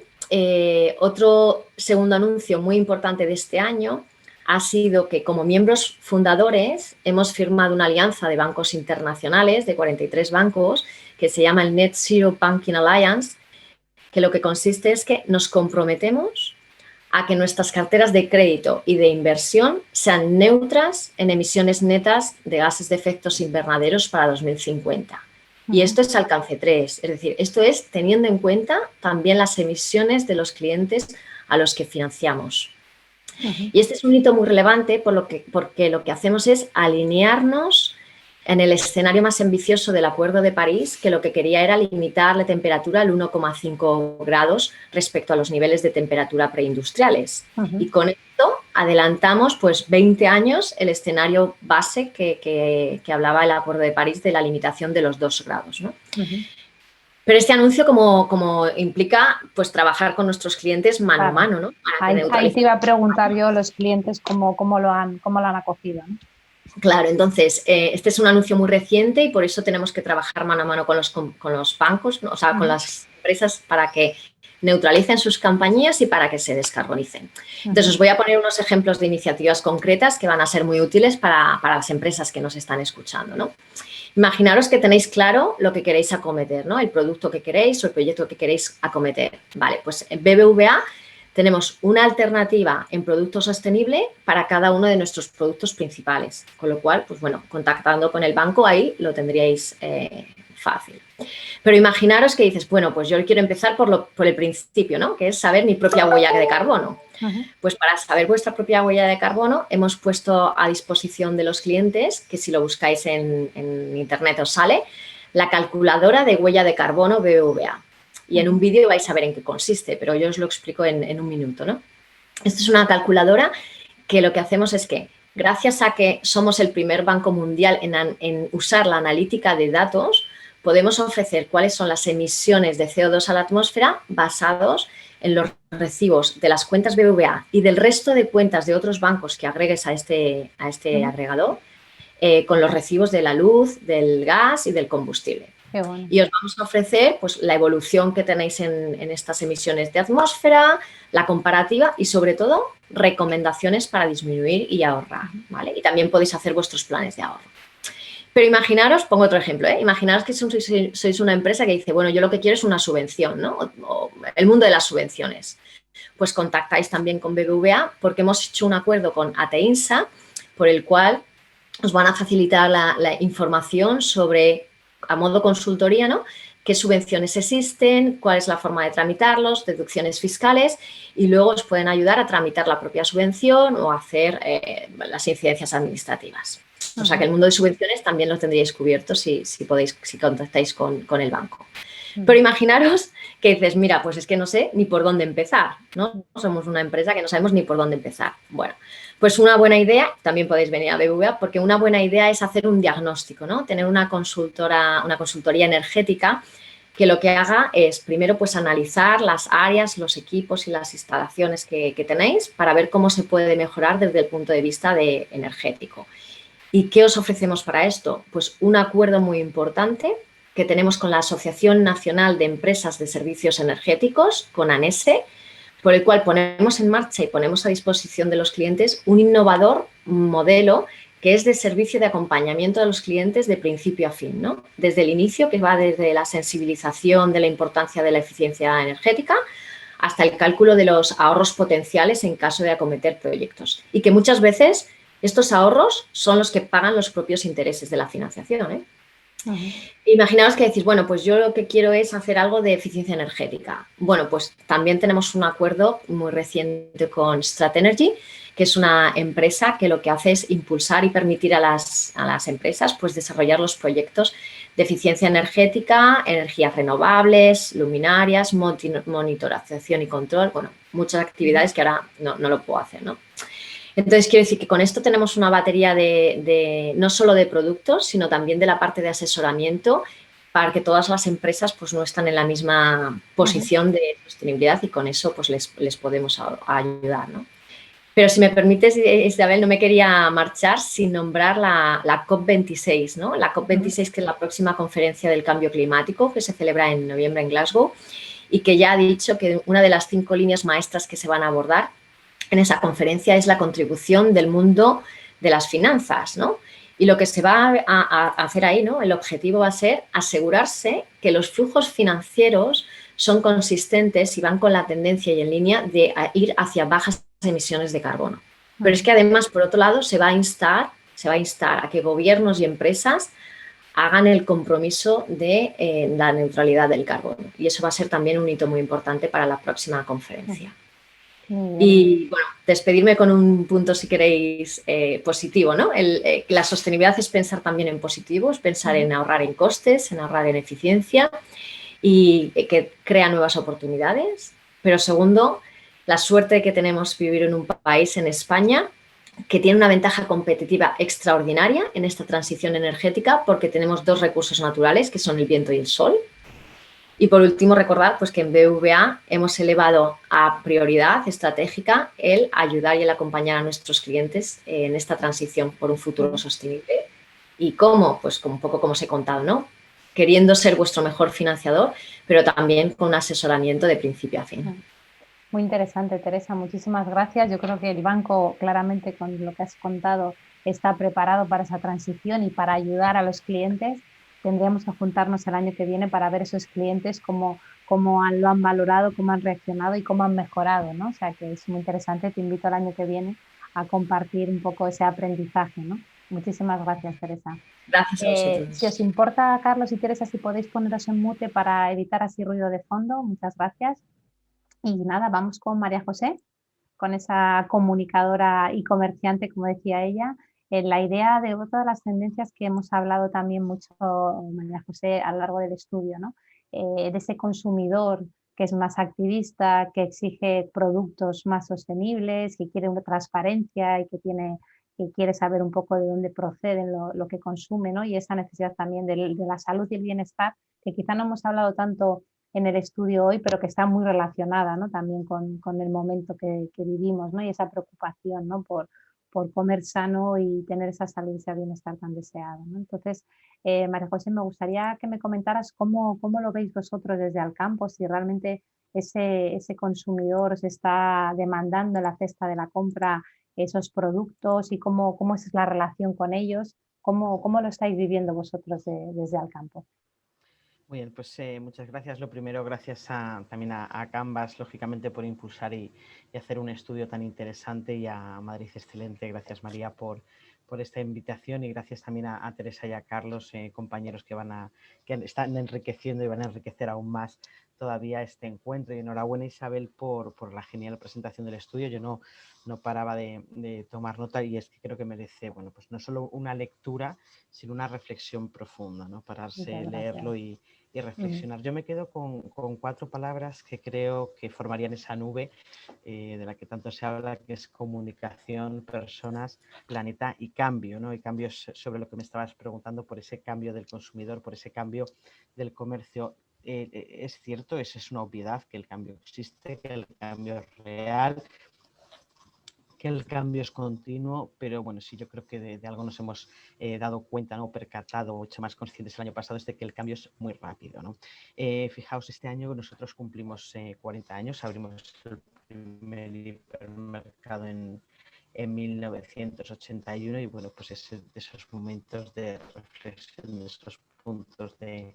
Speaker 3: otro segundo anuncio muy importante de este año ha sido que como miembros fundadores hemos firmado una alianza de bancos internacionales, de 43 bancos, que se llama el Net Zero Banking Alliance, que lo que consiste es que nos comprometemos a que nuestras carteras de crédito y de inversión sean neutras en emisiones netas de gases de efectos invernaderos para 2050. Y esto es alcance 3, es decir, esto es teniendo en cuenta también las emisiones de los clientes a los que financiamos. Y este es un hito muy relevante porque lo que hacemos es alinearnos en el escenario más ambicioso del Acuerdo de París, que lo que quería era limitar la temperatura al 1,5 grados respecto a los niveles de temperatura preindustriales. Y con esto adelantamos pues 20 años el escenario base que hablaba el Acuerdo de París de la limitación de los 2 grados, ¿no? Pero este anuncio como implica pues trabajar con nuestros clientes mano a mano, ¿no?
Speaker 2: Ahí te iba a preguntar yo los clientes cómo lo han acogido, ¿no?
Speaker 3: Claro, entonces, este es un anuncio muy reciente y por eso tenemos que trabajar mano a mano con los bancos, ¿no? O sea, con las empresas para que neutralicen sus compañías y para que se descarbonicen. Entonces, os voy a poner unos ejemplos de iniciativas concretas que van a ser muy útiles para las empresas que nos están escuchando, ¿no? Imaginaros que tenéis claro lo que queréis acometer, ¿no? El producto que queréis o el proyecto que queréis acometer. Vale, pues en BBVA tenemos una alternativa en producto sostenible para cada uno de nuestros productos principales. Con lo cual, pues bueno, contactando con el banco ahí lo tendríais fácil. Pero imaginaros que dices, bueno, pues yo quiero empezar por el principio, ¿no? Que es saber mi propia huella de carbono. Pues para saber vuestra propia huella de carbono hemos puesto a disposición de los clientes, que si lo buscáis en internet os sale, la calculadora de huella de carbono BBVA. Y en un vídeo vais a ver en qué consiste, pero yo os lo explico en un minuto, ¿no? Esto es una calculadora que lo que hacemos es que, gracias a que somos el primer banco mundial en usar la analítica de datos, podemos ofrecer cuáles son las emisiones de CO2 a la atmósfera basados en los recibos de las cuentas BBVA y del resto de cuentas de otros bancos que agregues a este agregador, con los recibos de la luz, del gas y del combustible.
Speaker 2: Bueno.
Speaker 3: Y os vamos a ofrecer pues, la evolución que tenéis en estas emisiones de atmósfera, la comparativa y, sobre todo, recomendaciones para disminuir y ahorrar, ¿vale? Y también podéis hacer vuestros planes de ahorro. Pero imaginaros, pongo otro ejemplo, imaginaros que sois una empresa que dice, bueno, yo lo que quiero es una subvención, ¿no? O el mundo de las subvenciones. Pues contactáis también con BBVA porque hemos hecho un acuerdo con Ateinsa por el cual os van a facilitar la información sobre, a modo consultoría, ¿no?, qué subvenciones existen, cuál es la forma de tramitarlos, deducciones fiscales, y luego os pueden ayudar a tramitar la propia subvención o hacer las incidencias administrativas. O sea que el mundo de subvenciones también lo tendríais cubierto si contactáis con el banco. Pero imaginaros que dices, mira, pues es que no sé ni por dónde empezar, ¿no? Somos una empresa que no sabemos ni por dónde empezar. Bueno, pues una buena idea, también podéis venir a BBVA, porque una buena idea es hacer un diagnóstico, ¿no? Tener una consultoría energética que lo que haga es, primero, pues analizar las áreas, los equipos y las instalaciones que tenéis para ver cómo se puede mejorar desde el punto de vista energético. ¿Y qué os ofrecemos para esto? Pues un acuerdo muy importante que tenemos con la Asociación Nacional de Empresas de Servicios Energéticos, con ANESE, por el cual ponemos en marcha y ponemos a disposición de los clientes un innovador modelo que es de servicio de acompañamiento de los clientes de principio a fin, ¿no? Desde el inicio, que va desde la sensibilización de la importancia de la eficiencia energética hasta el cálculo de los ahorros potenciales en caso de acometer proyectos. Y que muchas veces estos ahorros son los que pagan los propios intereses de la financiación, ¿eh? Imaginaos que decís, bueno, pues yo lo que quiero es hacer algo de eficiencia energética. Bueno, pues también tenemos un acuerdo muy reciente con Stratenergy, que es una empresa que lo que hace es impulsar y permitir a las empresas pues desarrollar los proyectos de eficiencia energética, energías renovables, luminarias, monitorización y control, bueno, muchas actividades que ahora no lo puedo hacer, ¿no? Entonces, quiero decir que con esto tenemos una batería no solo de productos, sino también de la parte de asesoramiento para que todas las empresas pues, no están en la misma posición de sostenibilidad y con eso pues, les podemos ayudar, ¿no? Pero si me permites, Isabel, no me quería marchar sin nombrar la COP26, ¿no? La COP26, que es la próxima conferencia del cambio climático que se celebra en noviembre en Glasgow y que ya ha dicho que una de las 5 líneas maestras que se van a abordar en esa conferencia es la contribución del mundo de las finanzas, ¿no? Y lo que se va a hacer ahí, ¿no? El objetivo va a ser asegurarse que los flujos financieros son consistentes y van con la tendencia y en línea de ir hacia bajas emisiones de carbono. Pero es que además, por otro lado, se va a instar a que gobiernos y empresas hagan el compromiso de la neutralidad del carbono. Y eso va a ser también un hito muy importante para la próxima conferencia. Y bueno, despedirme con un punto, si queréis, positivo, ¿no? La sostenibilidad es pensar también en positivo, es pensar en ahorrar en costes, en ahorrar en eficiencia y que crea nuevas oportunidades. Pero segundo, la suerte que tenemos vivir en un país, en España, que tiene una ventaja competitiva extraordinaria en esta transición energética porque tenemos 2 recursos naturales, que son el viento y el sol. Y por último, recordar pues, que en BBVA hemos elevado a prioridad estratégica el ayudar y el acompañar a nuestros clientes en esta transición por un futuro sostenible. ¿Y cómo? Pues un poco como os he contado, ¿no? Queriendo ser vuestro mejor financiador, pero también con un asesoramiento de principio a fin.
Speaker 2: Muy interesante, Teresa. Muchísimas gracias. Yo creo que el banco, claramente, con lo que has contado, está preparado para esa transición y para ayudar a los clientes. Tendríamos que juntarnos el año que viene para ver esos clientes cómo lo han valorado, cómo han reaccionado y cómo han mejorado, ¿no? O sea, que es muy interesante. Te invito el año que viene a compartir un poco ese aprendizaje, ¿no? Muchísimas gracias, Teresa.
Speaker 3: Gracias a vosotros.
Speaker 2: Si os importa, Carlos y Teresa, si podéis poneros en mute para evitar así ruido de fondo. Muchas gracias. Y nada, vamos con María José, con esa comunicadora y comerciante, como decía ella. La idea de todas las tendencias que hemos hablado también mucho, María José, a lo largo del estudio, ¿no? De ese consumidor que es más activista, que exige productos más sostenibles, que quiere una transparencia y que quiere saber un poco de dónde procede lo que consume, ¿no? Y esa necesidad también de la salud y el bienestar, que quizá no hemos hablado tanto en el estudio hoy, pero que está muy relacionada, ¿no? También con el momento que vivimos, ¿no? Y esa preocupación, ¿no? por comer sano y tener esa salud y ese bienestar tan deseado, ¿no? Entonces, María José, me gustaría que me comentaras cómo lo veis vosotros desde Alcampo, si realmente ese consumidor os está demandando en la cesta de la compra esos productos y cómo es la relación con ellos. ¿Cómo lo estáis viviendo vosotros desde Alcampo?
Speaker 4: Muy bien, pues muchas gracias. Lo primero, gracias también a Canvas, lógicamente, por impulsar y hacer un estudio tan interesante, y a Madrid Excelente. Gracias, María, por esta invitación, y gracias también a Teresa y a Carlos, compañeros que están enriqueciendo y van a enriquecer aún más todavía este encuentro. Y enhorabuena, Isabel, por la genial presentación del estudio. Yo no paraba de tomar nota, y es que creo que merece, bueno, pues no solo una lectura, sino una reflexión profunda, ¿no? Pararse, leerlo y reflexionar. Yo me quedo con 4 palabras que creo que formarían esa nube de la que tanto se habla, que es comunicación, personas, planeta y cambio, ¿no? Y cambios sobre lo que me estabas preguntando, por ese cambio del consumidor, por ese cambio del comercio. Es cierto, esa es una obviedad, que el cambio existe, que el cambio es real, que el cambio es continuo, pero bueno, sí, yo creo que de algo nos hemos dado cuenta, ¿no? Percatado, hecho más conscientes el año pasado, es de que el cambio es muy rápido, ¿no? Fijaos, este año nosotros cumplimos 40 años, abrimos el primer hipermercado en 1981, y bueno, pues es de esos momentos de reflexión, de esos puntos de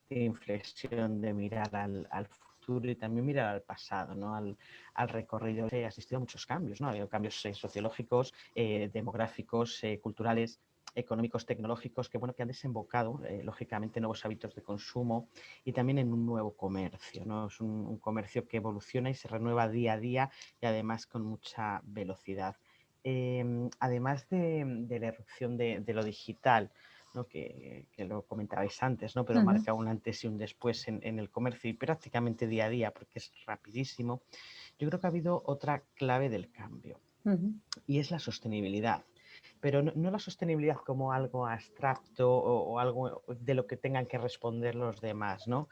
Speaker 4: inflexión, de mirar al futuro y también mirar al pasado, ¿no? Al recorrido. He asistido a muchos cambios, ¿no? Ha habido cambios sociológicos, demográficos, culturales, económicos, tecnológicos, que, bueno, que han desembocado, lógicamente, en nuevos hábitos de consumo y también en un nuevo comercio, ¿no? Es un comercio que evoluciona y se renueva día a día, y además con mucha velocidad. Además de la irrupción de lo digital, ¿no? que lo comentabais antes, ¿no? Pero marca un antes y un después en el comercio, y prácticamente día a día, porque es rapidísimo. Yo creo que ha habido otra clave del cambio, y es la sostenibilidad. Pero no la sostenibilidad como algo abstracto o algo de lo que tengan que responder los demás, ¿no?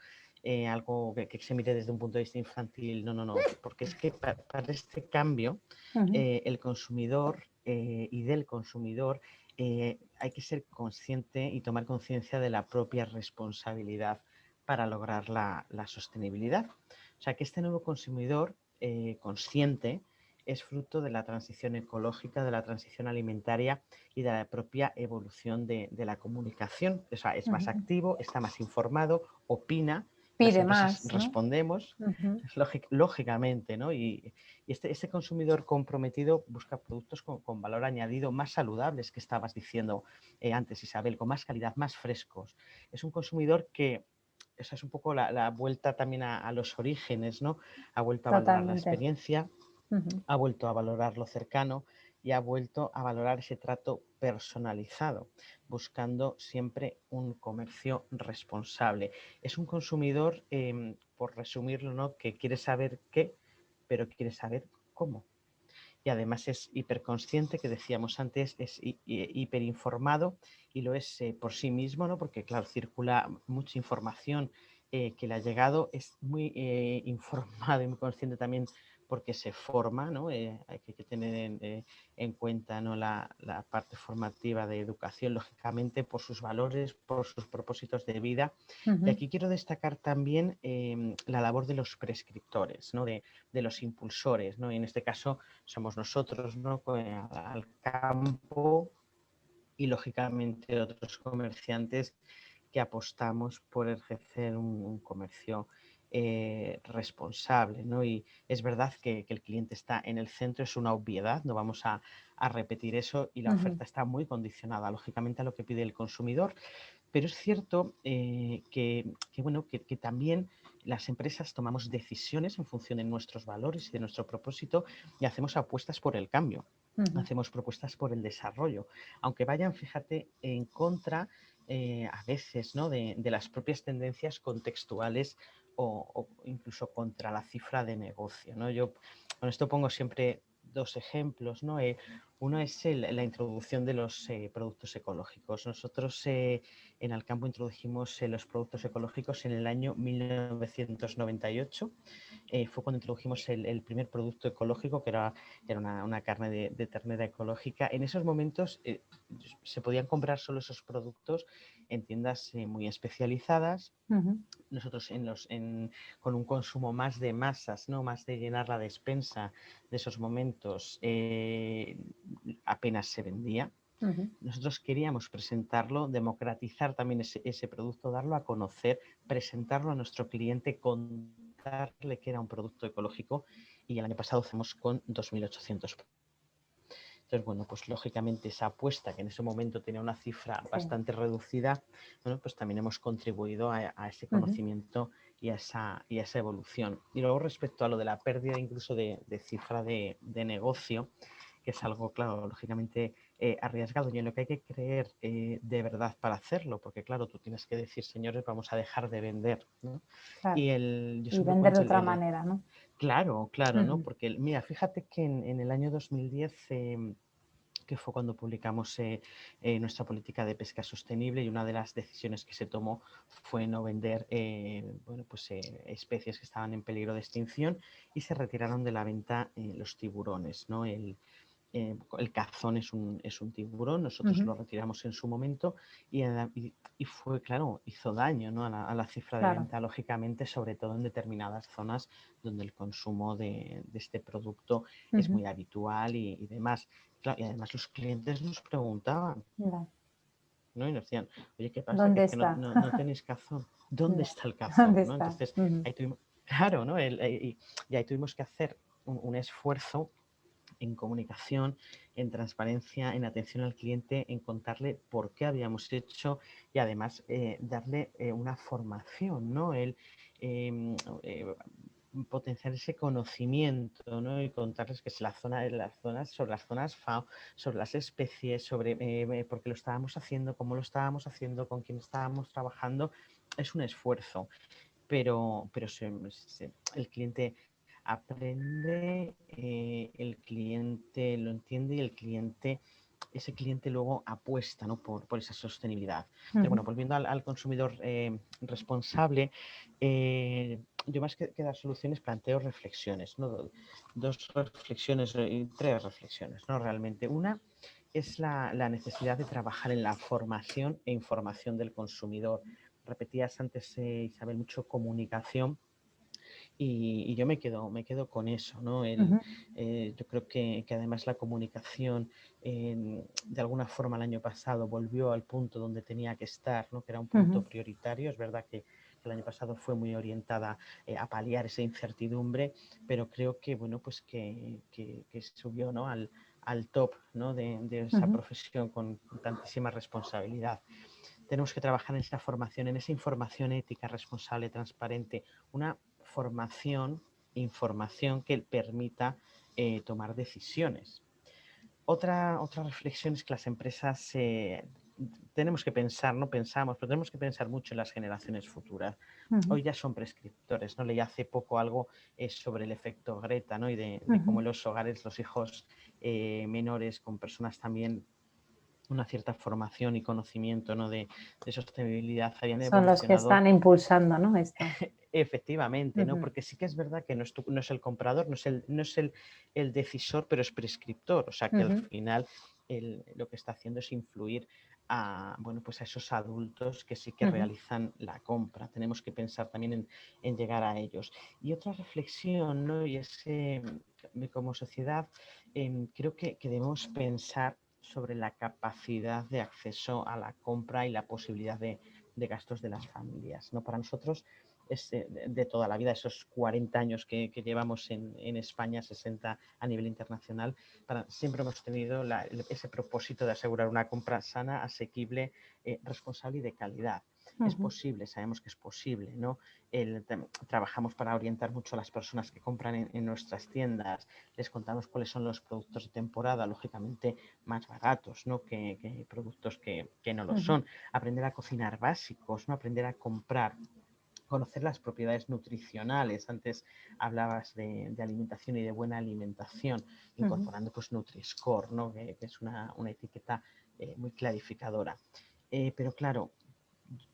Speaker 4: Algo que se mire desde un punto de vista infantil, no, porque es que para este cambio el consumidor y del consumidor hay que ser consciente y tomar conciencia de la propia responsabilidad para lograr la sostenibilidad. O sea, que este nuevo consumidor consciente es fruto de la transición ecológica, de la transición alimentaria y de la propia evolución de la comunicación. O sea, es más activo, está más informado, opina,
Speaker 2: pide
Speaker 4: las empresas
Speaker 2: más, ¿no?
Speaker 4: Respondemos, lógicamente, ¿no? Y este consumidor comprometido busca productos con valor añadido, más saludables, que estabas diciendo antes, Isabel, con más calidad, más frescos. Es un consumidor que, esa es un poco la vuelta también a los orígenes, ¿no? Ha vuelto a valorar la experiencia, ha vuelto a valorar lo cercano, y ha vuelto a valorar ese trato personalizado, buscando siempre un comercio responsable. Es un consumidor, por resumirlo, ¿no? Que quiere saber qué, pero quiere saber cómo. Y además es hiperconsciente, que decíamos antes, es hiperinformado, y lo es por sí mismo, ¿no? Porque, claro, circula mucha información que le ha llegado, es muy informado y muy consciente también, porque se forma, ¿no? Hay que tener en cuenta, ¿no? la parte formativa de educación, lógicamente, por sus valores, por sus propósitos de vida. Y aquí quiero destacar también la labor de los prescriptores, ¿no? de los impulsores, ¿no? Y en este caso somos nosotros, ¿no? Al campo, y lógicamente otros comerciantes que apostamos por ejercer un comercio responsable, ¿no? Y es verdad que el cliente está en el centro, es una obviedad, no vamos a repetir eso, y la oferta está muy condicionada, lógicamente, a lo que pide el consumidor. Pero es cierto bueno, que también las empresas tomamos decisiones en función de nuestros valores y de nuestro propósito, y hacemos apuestas por el cambio, hacemos propuestas por el desarrollo, aunque vayan, fíjate, en contra a veces, ¿no? de las propias tendencias contextuales, o incluso contra la cifra de negocio, ¿no? Yo con esto pongo siempre 2 ejemplos, ¿no? Uno es la introducción de los productos ecológicos. Nosotros en Alcampo introdujimos los productos ecológicos en el año 1998. Fue cuando introdujimos el primer producto ecológico, que era una carne de ternera ecológica. En esos momentos se podían comprar solo esos productos en tiendas muy especializadas. Nosotros con un consumo más de masas, ¿no? Más de llenar la despensa de esos momentos, apenas se vendía. Nosotros queríamos presentarlo, democratizar también ese producto, darlo a conocer, presentarlo a nuestro cliente, contarle que era un producto ecológico, y el año pasado hacemos con 2.800. Entonces, bueno, pues lógicamente esa apuesta, que en ese momento tenía una cifra bastante reducida, bueno, pues también hemos contribuido a ese conocimiento y a esa evolución. Y luego, respecto a lo de la pérdida incluso de cifra de negocio, que es algo, claro, lógicamente arriesgado y en lo que hay que creer de verdad para hacerlo, porque claro, tú tienes que decir, señores, vamos a dejar de vender, ¿no?
Speaker 2: Claro.
Speaker 4: Y
Speaker 2: Y vender de otra manera, ¿no?
Speaker 4: Claro, ¿no? Porque, mira, fíjate que en el año 2010, que fue cuando publicamos nuestra política de pesca sostenible, y una de las decisiones que se tomó fue no vender especies que estaban en peligro de extinción, y se retiraron de la venta los tiburones, ¿no? El cazón es un tiburón, nosotros lo retiramos en su momento, y fue, claro, hizo daño, ¿no? a la cifra de venta, lógicamente, sobre todo en determinadas zonas donde el consumo de este producto es muy habitual y demás. Claro, y además los clientes nos preguntaban, ¿no? Y nos decían, oye, ¿qué pasa?
Speaker 2: ¿Dónde
Speaker 4: Que es que
Speaker 2: está?
Speaker 4: no tenéis cazón. ¿Dónde está el cazón?
Speaker 2: ¿Dónde
Speaker 4: ¿no?
Speaker 2: está?
Speaker 4: Entonces, ahí tuvimos, claro, ¿no? Y ahí tuvimos que hacer un esfuerzo en comunicación, en transparencia, en atención al cliente, en contarle por qué habíamos hecho, y además darle una formación, ¿no? Potenciar ese conocimiento, ¿no? Y contarles que es sobre las zonas FAO, sobre las especies, sobre por qué lo estábamos haciendo, cómo lo estábamos haciendo, con quién estábamos trabajando. Es un esfuerzo, pero el cliente aprende, el cliente lo entiende, y ese cliente luego apuesta, ¿no? por esa sostenibilidad. Pero bueno, volviendo al consumidor responsable, yo más que dar soluciones planteo reflexiones, ¿no? Dos reflexiones y tres reflexiones, ¿no? Realmente una es la necesidad de trabajar en la formación e información del consumidor. Repetías antes, Isabel, mucho comunicación, y yo me quedo con eso, ¿no? Yo creo que además la comunicación, de alguna forma, el año pasado volvió al punto donde tenía que estar, ¿no? Que era un punto prioritario. Es verdad que el año pasado fue muy orientada a paliar esa incertidumbre, pero creo que, bueno, pues que subió, ¿no? al top, ¿no? de esa profesión con tantísima responsabilidad. Tenemos que trabajar en esta formación, en esa información ética, responsable, transparente, una formación e información que permita tomar decisiones. Otra reflexión es que las empresas tenemos que pensar, no pensamos, pero tenemos que pensar mucho en las generaciones futuras. Hoy ya son prescriptores, ¿no? Leí hace poco algo sobre el efecto Greta, ¿no? Y de cómo en los hogares los hijos menores con personas también una cierta formación y conocimiento, ¿no? de sostenibilidad habían
Speaker 2: Son los que
Speaker 4: evolucionado.
Speaker 2: están impulsando, ¿no? Esto.
Speaker 4: Efectivamente, ¿no? Porque sí que es verdad que no es el comprador, no es el decisor, pero es prescriptor. O sea que al final lo que está haciendo es influir a esos adultos que sí que realizan la compra. Tenemos que pensar también en llegar a ellos. Y otra reflexión, ¿no? Y es como sociedad, creo que debemos pensar sobre la capacidad de acceso a la compra y la posibilidad de gastos de las familias, ¿no? Para nosotros es de toda la vida, esos 40 años que llevamos en España, 60 a nivel internacional, siempre hemos tenido ese propósito de asegurar una compra sana, asequible, responsable y de calidad. Es posible, sabemos que es posible, ¿no? Trabajamos para orientar mucho a las personas que compran en nuestras tiendas, les contamos cuáles son los productos de temporada, lógicamente más baratos, ¿no? que productos que no lo son. Aprender a cocinar básicos, ¿no? Aprender a comprar, conocer las propiedades nutricionales. Antes hablabas de alimentación y de buena alimentación, incorporando pues Nutri-Score, ¿no? que es una etiqueta muy clarificadora. Pero claro,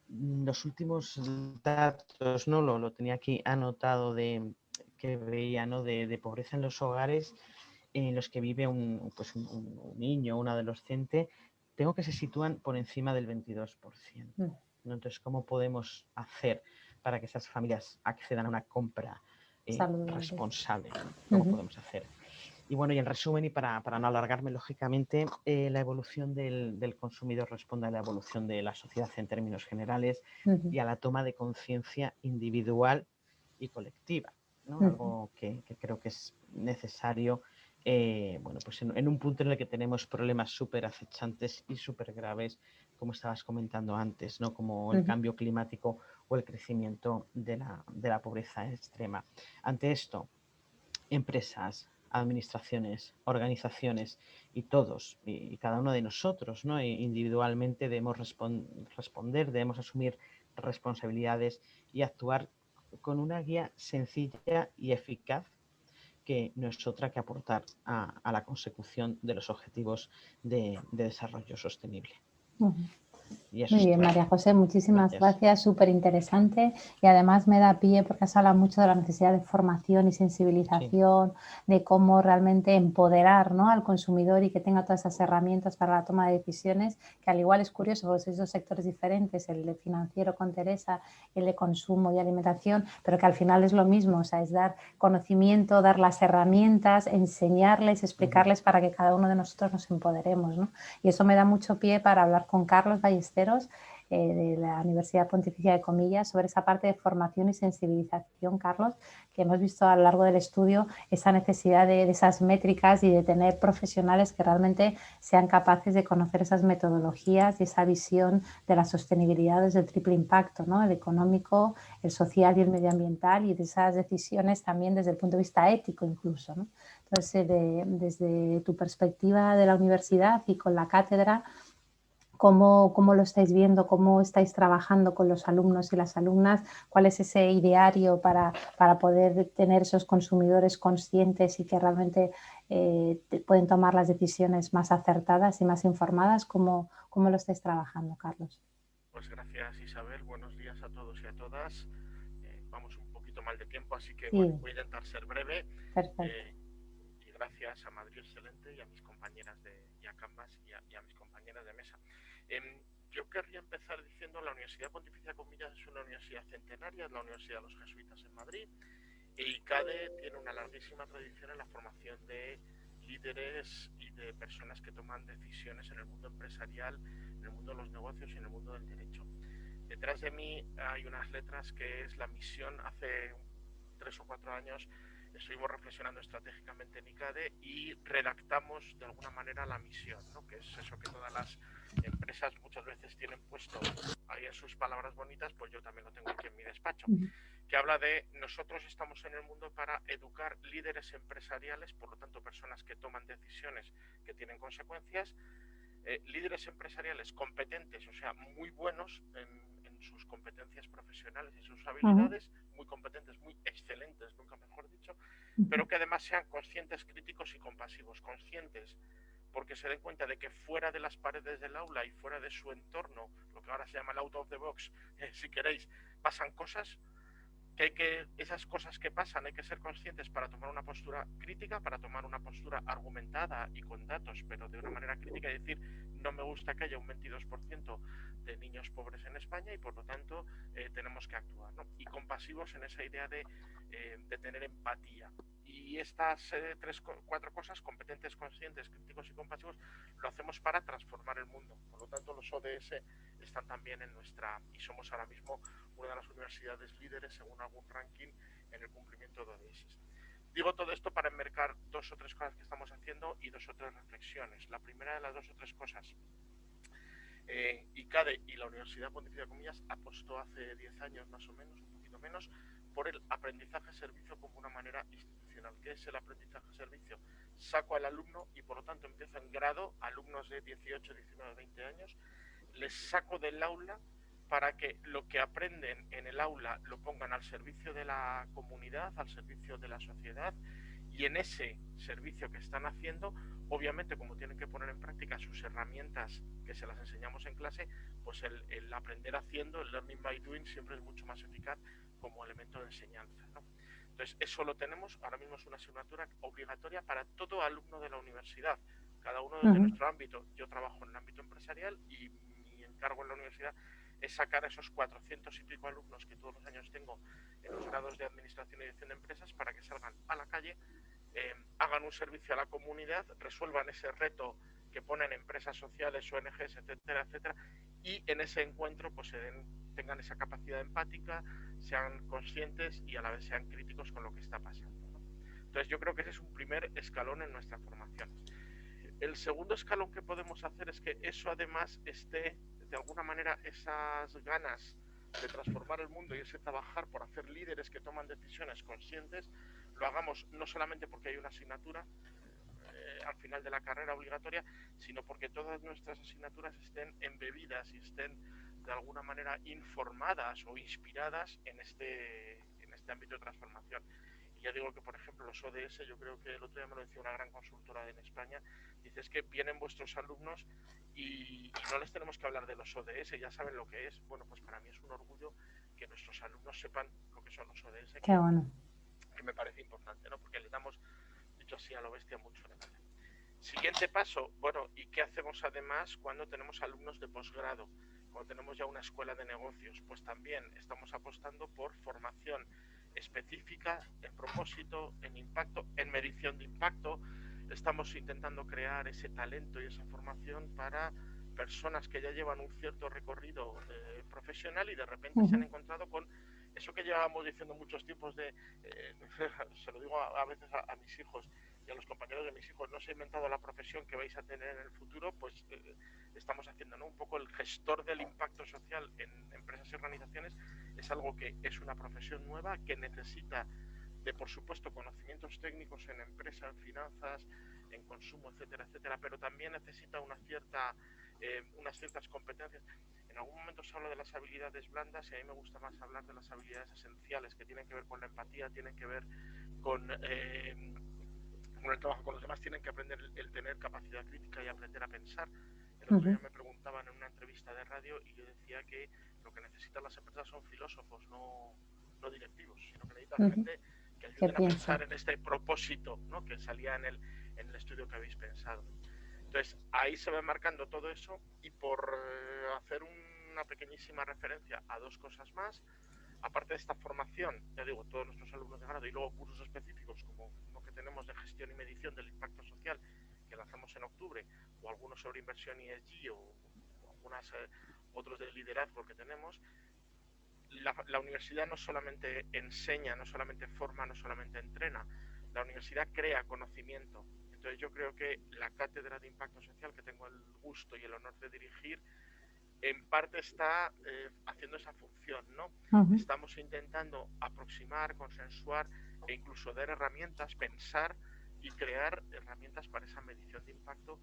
Speaker 4: los últimos datos, ¿no? Lo tenía aquí anotado que veía, ¿no? de pobreza en los hogares en los que vive un niño, un adolescente, tengo que se sitúan por encima del 22%. ¿no? Entonces, ¿cómo podemos hacer para que esas familias accedan a una compra responsable? ¿Cómo podemos hacer? Y bueno, y en resumen, y para no alargarme, lógicamente, la evolución del consumidor responde a la evolución de la sociedad en términos generales y a la toma de conciencia individual y colectiva, ¿no? Algo que creo que es necesario, bueno, pues en un punto en el que tenemos problemas súper acechantes y súper graves, como estabas comentando antes, ¿no? Como el cambio climático o el crecimiento de la pobreza extrema. Ante esto, empresas, administraciones, organizaciones y todos y cada uno de nosotros, ¿no? Individualmente debemos responder, debemos asumir responsabilidades y actuar con una guía sencilla y eficaz que no es otra que aportar a la consecución de los objetivos de desarrollo sostenible. Y eso
Speaker 2: Muy bien, María José, muchísimas gracias, súper interesante, y además me da pie porque has hablado mucho de la necesidad de formación y sensibilización, de cómo realmente empoderar, ¿no?, al consumidor y que tenga todas esas herramientas para la toma de decisiones, que al igual es curioso, porque sois dos sectores diferentes, el de financiero con Teresa, el de consumo y alimentación, pero que al final es lo mismo, o sea, es dar conocimiento, dar las herramientas, enseñarles, explicarles para que cada uno de nosotros nos empoderemos, ¿no? Y eso me da mucho pie para hablar con Carlos Ballesteros, de la Universidad Pontificia de Comillas, sobre esa parte de formación y sensibilización, Carlos, que hemos visto a lo largo del estudio esa necesidad de esas métricas y de tener profesionales que realmente sean capaces de conocer esas metodologías y esa visión de la sostenibilidad desde el triple impacto, ¿no?, el económico, el social y el medioambiental, y de esas decisiones también desde el punto de vista ético incluso, ¿no? Entonces, desde tu perspectiva de la universidad y con la cátedra, ¿cómo lo estáis viendo? ¿Cómo estáis trabajando con los alumnos y las alumnas? ¿Cuál es ese ideario para poder tener esos consumidores conscientes y que realmente pueden tomar las decisiones más acertadas y más informadas? ¿Cómo lo estáis trabajando, Carlos?
Speaker 5: Pues gracias, Isabel. Buenos días a todos y a todas. Vamos un poquito mal de tiempo, así que bueno, voy a intentar ser breve.
Speaker 2: Perfecto.
Speaker 5: Y gracias a Madrid Excelente y a mis compañeras y a Canvas y a mis compañeras de mesa. Yo querría empezar diciendo la Universidad Pontificia de Comillas es una universidad centenaria, es la Universidad de los Jesuitas en Madrid, e ICADE tiene una larguísima tradición en la formación de líderes y de personas que toman decisiones en el mundo empresarial, en el mundo de los negocios y en el mundo del derecho. Detrás de mí hay unas letras que es la misión. Hace 3 o 4 años estuvimos reflexionando estratégicamente en ICADE y redactamos de alguna manera la misión, ¿no?, que es eso que todas las empresas muchas veces tienen puesto ahí en sus palabras bonitas, pues yo también lo tengo aquí en mi despacho, que habla de nosotros estamos en el mundo para educar líderes empresariales, por lo tanto personas que toman decisiones que tienen consecuencias, líderes empresariales competentes, o sea, muy buenos en sus competencias profesionales y sus habilidades, muy competentes, muy excelentes, nunca mejor dicho, pero que además sean conscientes, críticos y compasivos. Conscientes porque se den cuenta de que fuera de las paredes del aula y fuera de su entorno, lo que ahora se llama el out of the box, si queréis, pasan cosas, que esas cosas que pasan hay que ser conscientes para tomar una postura crítica, para tomar una postura argumentada y con datos, pero de una manera crítica, y decir, no me gusta que haya un 22% de niños pobres en España y por lo tanto tenemos que actuar, ¿no? Y compasivos en esa idea de tener empatía. Y estas 4 cosas, competentes, conscientes, críticos y compasivos, lo hacemos para transformar el mundo. Por lo tanto, los ODS están también en nuestra, y somos ahora mismo una de las universidades líderes según algún ranking en el cumplimiento de ODS. Digo todo esto para enmarcar 2 o 3 cosas que estamos haciendo y 2 o 3 reflexiones. La primera de las 2 o 3 cosas, ICADE y la Universidad Pontificia de Comillas apostó hace 10 años más o menos, un poquito menos, por el aprendizaje-servicio como una manera institucional. ¿Qué es el aprendizaje-servicio? Saco al alumno y por lo tanto empiezo en grado, alumnos de 18, 19, 20 años, les saco del aula para que lo que aprenden en el aula lo pongan al servicio de la comunidad, al servicio de la sociedad, y en ese servicio que están haciendo, obviamente como tienen que poner en práctica sus herramientas que se las enseñamos en clase, pues el aprender haciendo, el learning by doing, siempre es mucho más eficaz como elemento de enseñanza, ¿no? Entonces eso lo tenemos, ahora mismo es una asignatura obligatoria para todo alumno de la universidad, cada uno desde nuestro ámbito. Yo trabajo en el ámbito empresarial y mi encargo en la universidad es sacar a esos 400 y pico alumnos que todos los años tengo en los grados de administración y dirección de empresas para que salgan a la calle hagan un servicio a la comunidad, resuelvan ese reto que ponen empresas sociales, ONGs, etcétera, etcétera, y en ese encuentro pues tengan esa capacidad empática, sean conscientes y a la vez sean críticos con lo que está pasando, ¿no? Entonces yo creo que ese es un primer escalón en nuestra formación. El segundo escalón que podemos hacer es que eso además esté, de alguna manera, esas ganas de transformar el mundo y ese trabajar por hacer líderes que toman decisiones conscientes, lo hagamos no solamente porque hay una asignatura al final de la carrera obligatoria, sino porque todas nuestras asignaturas estén embebidas y estén de alguna manera informadas o inspiradas en este ámbito de transformación. Y ya digo que, por ejemplo, los ODS, yo creo que el otro día me lo decía una gran consultora en España, dice, es que vienen vuestros alumnos y no les tenemos que hablar de los ODS, ya saben lo que es. Bueno, pues para mí es un orgullo que nuestros alumnos sepan lo que son los ODS.
Speaker 2: Qué bueno.
Speaker 5: Que me parece importante, ¿no? Porque les damos, dicho así a lo bestia, mucho debate. Siguiente paso, bueno, ¿y qué hacemos además cuando tenemos alumnos de posgrado? Cuando tenemos ya una escuela de negocios, pues también estamos apostando por formación específica, en propósito, en impacto, en medición de impacto. Estamos intentando crear ese talento y esa formación para personas que ya llevan un cierto recorrido profesional y de repente se han encontrado con eso que llevábamos diciendo muchos tiempos de, se lo digo a veces a mis hijos y a los compañeros de mis hijos, no se ha inventado la profesión que vais a tener en el futuro, pues estamos haciendo, ¿no? Un poco el gestor del impacto social en empresas y organizaciones es algo que es una profesión nueva que necesita de, por supuesto, conocimientos técnicos en empresa, en finanzas, en consumo, etcétera, etcétera, pero también necesita unas ciertas competencias. En algún momento se habla de las habilidades blandas y a mí me gusta más hablar de las habilidades esenciales que tienen que ver con la empatía, tienen que ver con el trabajo con los demás, tienen que aprender el tener capacidad crítica y aprender a pensar. El otro día me preguntaban en una entrevista de radio y yo decía que lo que necesitan las empresas son filósofos, no directivos, sino que necesitan gente que ayuden a pensar en este propósito, ¿no? Que salía en el estudio que habéis pensado. Entonces, ahí se va marcando todo eso y por hacer una pequeñísima referencia a dos cosas más, aparte de esta formación, ya digo, todos nuestros alumnos de grado y luego cursos específicos como lo que tenemos de gestión y medición del impacto social que lanzamos en octubre, o algunos sobre inversión ESG o algunos otros de liderazgo que tenemos, la universidad no solamente enseña, no solamente forma, no solamente entrena, la universidad crea conocimiento. Entonces yo creo que la cátedra de impacto social que tengo el gusto y el honor de dirigir en parte está haciendo esa función, ¿no? Estamos intentando aproximar, consensuar e incluso dar herramientas, pensar y crear herramientas para esa medición de impacto.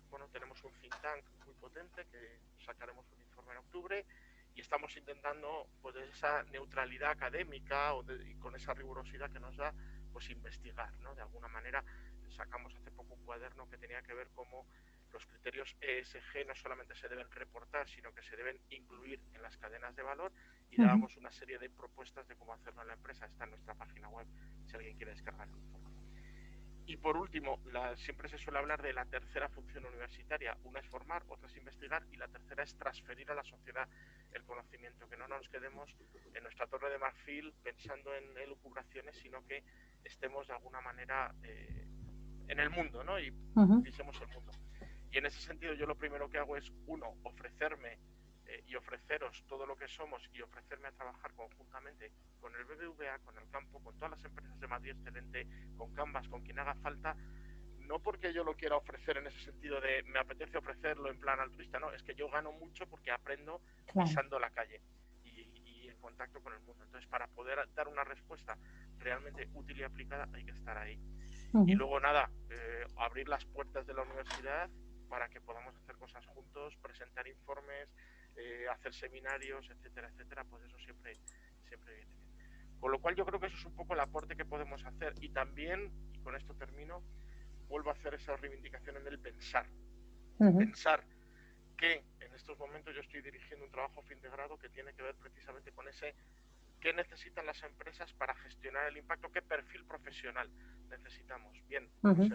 Speaker 5: Bueno, tenemos un think tank muy potente que sacaremos un informe en octubre y estamos intentando, pues, de esa neutralidad académica y con esa rigurosidad que nos da, pues investigar, ¿no? De alguna manera sacamos hace poco un cuaderno que tenía que ver cómo los criterios ESG no solamente se deben reportar, sino que se deben incluir en las cadenas de valor y dábamos una serie de propuestas de cómo hacerlo en la empresa. Está en nuestra página web, si alguien quiere descargar el informe. Y por último, siempre se suele hablar de la tercera función universitaria. Una es formar, otra es investigar y la tercera es transferir a la sociedad el conocimiento, que no nos quedemos en nuestra torre de marfil pensando en elucubraciones, sino que estemos de alguna manera en el mundo, ¿no? Y pisemos el mundo. Y en ese sentido yo lo primero que hago es, uno, ofrecerme y ofreceros todo lo que somos y ofrecerme a trabajar conjuntamente con el BBVA, con el campo, con todas las empresas de Madrid Excelente, con Canvas, con quien haga falta, no porque yo lo quiera ofrecer en ese sentido de me apetece ofrecerlo en plan altruista, no, es que yo gano mucho porque aprendo pisando la calle y en contacto con el mundo. Entonces, para poder dar una respuesta realmente útil y aplicada hay que estar ahí. Y luego nada, abrir las puertas de la universidad para que podamos hacer cosas juntos, presentar informes, hacer seminarios, etcétera, etcétera, pues eso siempre viene bien. Con lo cual yo creo que eso es un poco el aporte que podemos hacer y también, y con esto termino, vuelvo a hacer esa reivindicación en el pensar. Pensar que en estos momentos yo estoy dirigiendo un trabajo fin de grado que tiene que ver precisamente con ese qué necesitan las empresas para gestionar el impacto, qué perfil profesional necesitamos. Bien, pues,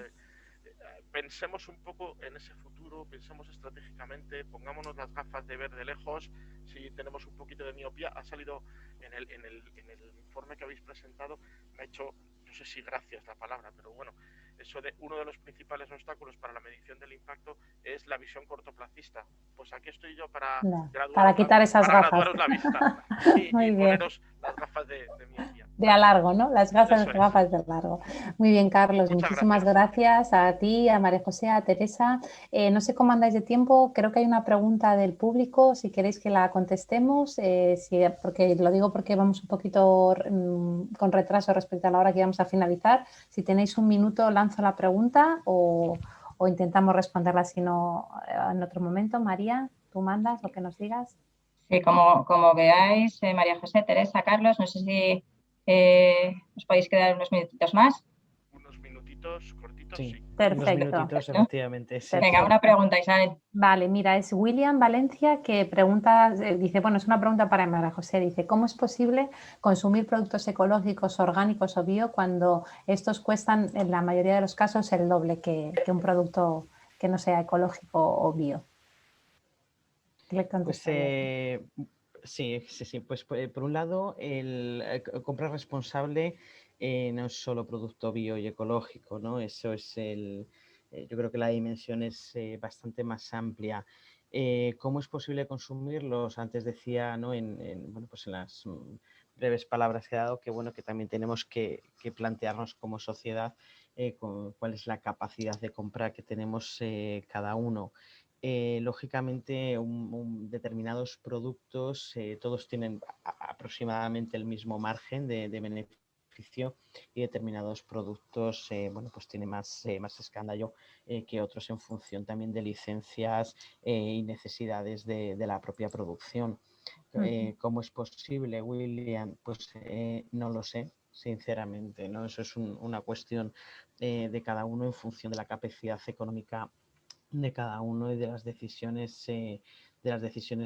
Speaker 5: pensemos un poco en ese futuro, pensemos estratégicamente, pongámonos las gafas de ver de lejos, si tenemos un poquito de miopía. Ha salido en el informe que habéis presentado, me ha hecho no sé si gracias la palabra, pero bueno, eso de uno de los principales obstáculos para la medición del impacto es la visión cortoplacista. Pues aquí estoy yo para
Speaker 2: para quitar esas gafas.
Speaker 5: graduaros la vista y poneros las gafas de miopía.
Speaker 2: De a largo, ¿no? Las gafas de largo. Muy bien, Carlos. Muchísimas gracias a ti, a María José, a Teresa. No sé cómo andáis de tiempo. Creo que hay una pregunta del público, si queréis que la contestemos, porque lo digo porque vamos un poquito con retraso respecto a la hora que íbamos a finalizar. Si tenéis un minuto, lanzo la pregunta o intentamos responderla, si no, en otro momento. María, tú mandas lo que nos digas.
Speaker 1: Sí, como veáis, María José, Teresa, Carlos, no sé si os podéis quedar unos minutitos más.
Speaker 5: Unos minutitos cortitos,
Speaker 4: sí.
Speaker 2: Perfecto.
Speaker 4: Unos minutitos, efectivamente. Sí.
Speaker 1: Venga, una pregunta, Isabel.
Speaker 2: Vale, mira, es William Valencia que pregunta, dice, bueno, es una pregunta para María José, dice, ¿cómo es posible consumir productos ecológicos, orgánicos o bio cuando estos cuestan en la mayoría de los casos el doble que un producto que no sea ecológico o bio?
Speaker 4: Pues sí, pues por un lado, compra responsable no es solo producto bio y ecológico, ¿no? Eso es yo creo que la dimensión es bastante más amplia. ¿Cómo es posible consumirlos? Antes decía, ¿no? Bueno, pues en las breves palabras que he dado, que bueno, que también tenemos que plantearnos como sociedad cuál es la capacidad de compra que tenemos cada uno. Lógicamente, determinados productos, todos tienen aproximadamente el mismo margen de beneficio, y determinados productos, bueno, pues tienen más escándalo que otros en función también de licencias y necesidades de la propia producción. ¿Cómo es posible, William? Pues no lo sé, sinceramente, ¿no? Eso es una cuestión de cada uno en función de la capacidad económica de cada uno y de las decisiones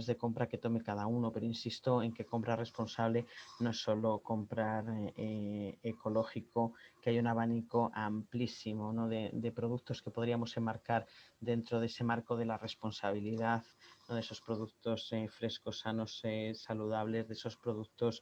Speaker 4: de compra que tome cada uno, pero insisto en que compra responsable no es solo comprar ecológico, que hay un abanico amplísimo, ¿no? de productos que podríamos enmarcar dentro de ese marco de la responsabilidad, ¿no? De esos productos frescos, sanos, saludables, de esos productos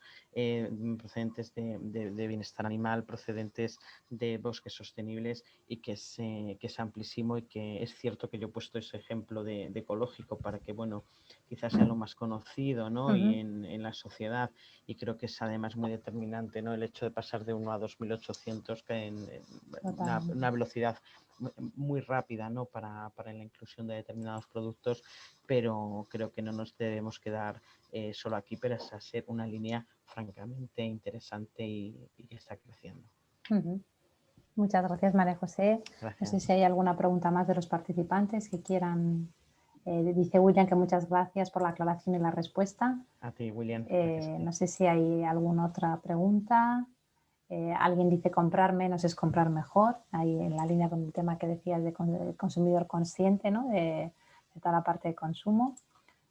Speaker 4: procedentes de bienestar animal, procedentes de bosques sostenibles, y que es amplísimo, y que es cierto que yo he puesto ese ejemplo de ecológico para que, bueno, quizás sea lo más conocido, ¿no? Y en la sociedad, y creo que es además muy determinante, ¿no? El hecho de pasar de 1 a 2.800, que en una velocidad muy rápida, ¿no? para la inclusión de determinados productos, pero creo que no nos debemos quedar solo aquí, pero es a ser una línea francamente interesante y que está creciendo.
Speaker 2: Muchas gracias, María José.
Speaker 4: Gracias.
Speaker 2: No sé si hay alguna pregunta más de los participantes que quieran. Dice William que muchas gracias por la aclaración y la respuesta.
Speaker 4: A ti, William.
Speaker 2: No sé si hay alguna otra pregunta. Alguien dice comprar menos es comprar mejor. Ahí en la línea con el tema que decías de consumidor consciente, ¿no? de toda la parte de consumo.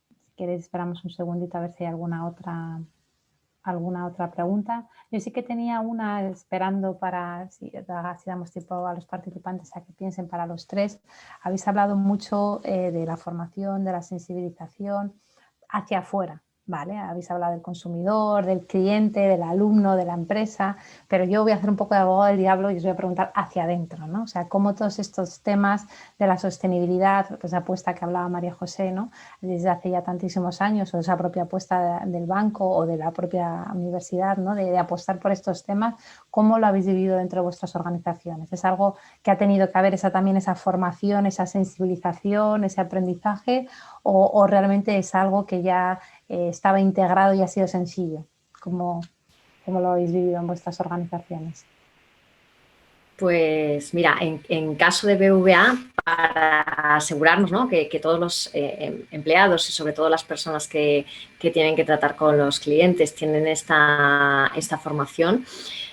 Speaker 2: Si queréis, esperamos un segundito a ver si hay alguna otra pregunta. Yo sí que tenía una esperando para, si damos tiempo a los participantes a que piensen para los tres. Habéis hablado mucho de la formación, de la sensibilización hacia afuera, ¿vale? Habéis hablado del consumidor, del cliente, del alumno, de la empresa, pero yo voy a hacer un poco de abogado del diablo y os voy a preguntar hacia adentro, ¿no? O sea, cómo todos estos temas de la sostenibilidad, esa apuesta que hablaba María José, ¿no? Desde hace ya tantísimos años, o esa propia apuesta del banco o de la propia universidad, ¿no? De apostar por estos temas, ¿cómo lo habéis vivido dentro de vuestras organizaciones? ¿Es algo que ha tenido que haber también esa formación, esa sensibilización, ese aprendizaje, o realmente es algo que ya estaba integrado y ha sido sencillo? ¿Cómo lo habéis vivido en vuestras organizaciones?
Speaker 3: Pues mira, en caso de BVA, para asegurarnos, ¿no? que todos los empleados y sobre todo las personas que tienen que tratar con los clientes tienen esta formación,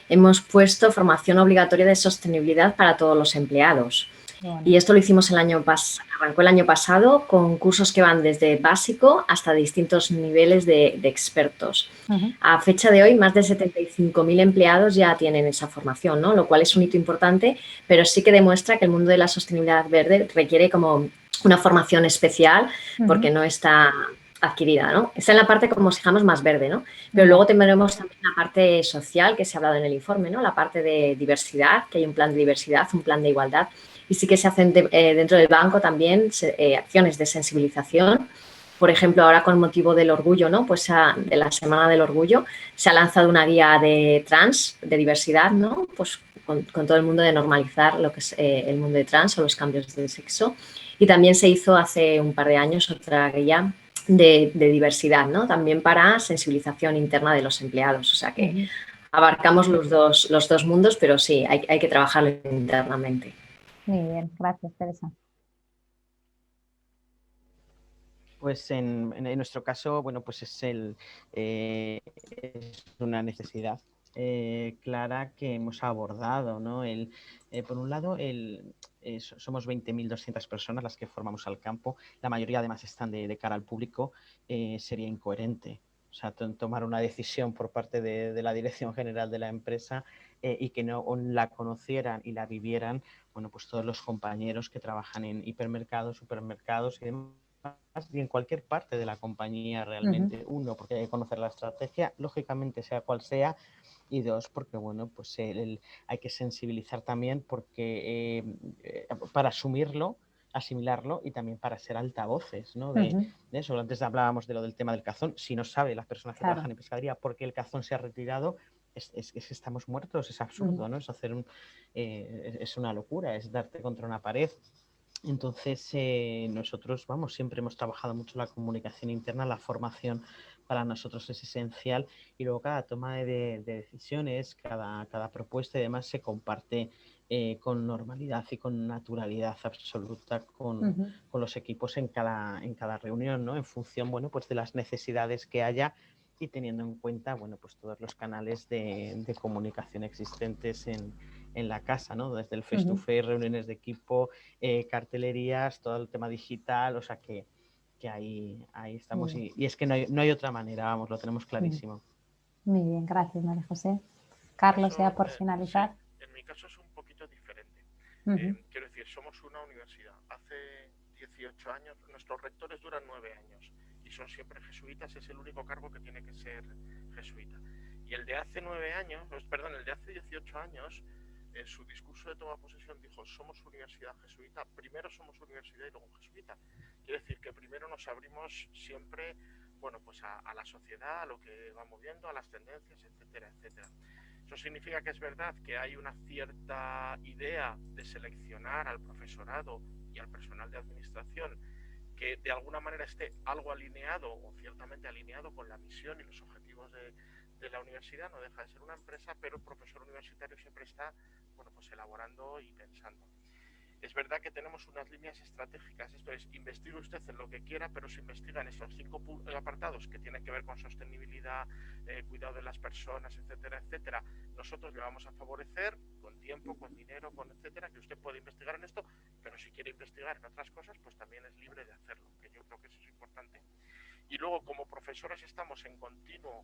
Speaker 3: hemos puesto formación obligatoria de sostenibilidad para todos los empleados. Bueno. Y esto lo hicimos arrancó el año pasado con cursos que van desde básico hasta distintos niveles de expertos. A fecha de hoy, más de 75.000 empleados ya tienen esa formación, ¿no? Lo cual es un hito importante, pero sí que demuestra que el mundo de la sostenibilidad verde requiere como una formación especial porque no está adquirida, ¿no? Está en la parte, como si dijéramos, más verde, ¿no? Pero luego tendremos también la parte social, que se ha hablado en el informe, ¿no? La parte de diversidad, que hay un plan de diversidad, un plan de igualdad. Y sí que se hacen dentro del banco también acciones de sensibilización. Por ejemplo, ahora con motivo del orgullo, ¿no? Pues de la Semana del Orgullo, se ha lanzado una guía de trans, de diversidad, ¿no? Pues con todo el mundo, de normalizar lo que es el mundo de trans o los cambios de sexo. Y también se hizo hace un par de años otra guía de diversidad, ¿no? También para sensibilización interna de los empleados. O sea que abarcamos los dos mundos, pero sí, hay que trabajarlo internamente.
Speaker 2: Muy bien, gracias, Teresa.
Speaker 4: Pues en nuestro caso, bueno, pues es una necesidad clara que hemos abordado, ¿no? Por un lado, somos 20.200 personas las que formamos al campo, la mayoría además están de cara al público, sería incoherente. O sea, tomar una decisión por parte de la dirección general de la empresa y que no la conocieran y la vivieran, bueno, pues todos los compañeros que trabajan en hipermercados, supermercados y demás, y en cualquier parte de la compañía realmente. Uno, porque hay que conocer la estrategia, lógicamente sea cual sea, y dos, porque bueno, pues hay que sensibilizar también porque para asimilarlo y también para ser altavoces, ¿no? De eso. Antes hablábamos de lo del tema del cazón. Si no sabe las personas que trabajan en pescadería por qué el cazón se ha retirado, es que estamos muertos, es absurdo, ¿no? Es hacer es una locura, es darte contra una pared. Entonces, nosotros, siempre hemos trabajado mucho la comunicación interna, la formación para nosotros es esencial, y luego cada toma de decisiones, cada propuesta y demás se comparte con normalidad y con naturalidad absoluta con los equipos en cada reunión, ¿no? En función, bueno, pues de las necesidades que haya y teniendo en cuenta, bueno, pues todos los canales de comunicación existentes en la casa, ¿no? Desde el face to face, reuniones de equipo, cartelerías, todo el tema digital, o sea que ahí estamos y es que no hay otra manera, lo tenemos clarísimo.
Speaker 2: Muy bien, gracias, María José. Carlos, ya por finalizar.
Speaker 5: Sí, en mi caso es un poquito diferente. Quiero decir, somos una universidad. Hace 18 años, nuestros rectores duran 9 años y son siempre jesuitas, es el único cargo que tiene que ser jesuita. Y el de hace 18 años, en su discurso de toma de posesión dijo: somos universidad jesuita, primero somos universidad y luego jesuita. Quiere decir que primero nos abrimos siempre, bueno, pues a la sociedad, a lo que va moviendo, a las tendencias, etcétera, etcétera. Eso significa que es verdad que hay una cierta idea de seleccionar al profesorado y al personal de administración que de alguna manera esté algo alineado o ciertamente alineado con la misión y los objetivos de la universidad. No deja de ser una empresa, pero el profesor universitario siempre está, bueno, pues elaborando y pensando. Es verdad que tenemos unas líneas estratégicas, esto es, investigue usted en lo que quiera, pero se investiga en estos 5 apartados que tienen que ver con sostenibilidad, cuidado de las personas, etcétera, etcétera. Nosotros le vamos a favorecer con tiempo, con dinero, con etcétera, que usted puede investigar en esto, pero si quiere investigar en otras cosas, pues también es libre de hacerlo, que yo creo que eso es importante. Y luego, como profesores, estamos en continuo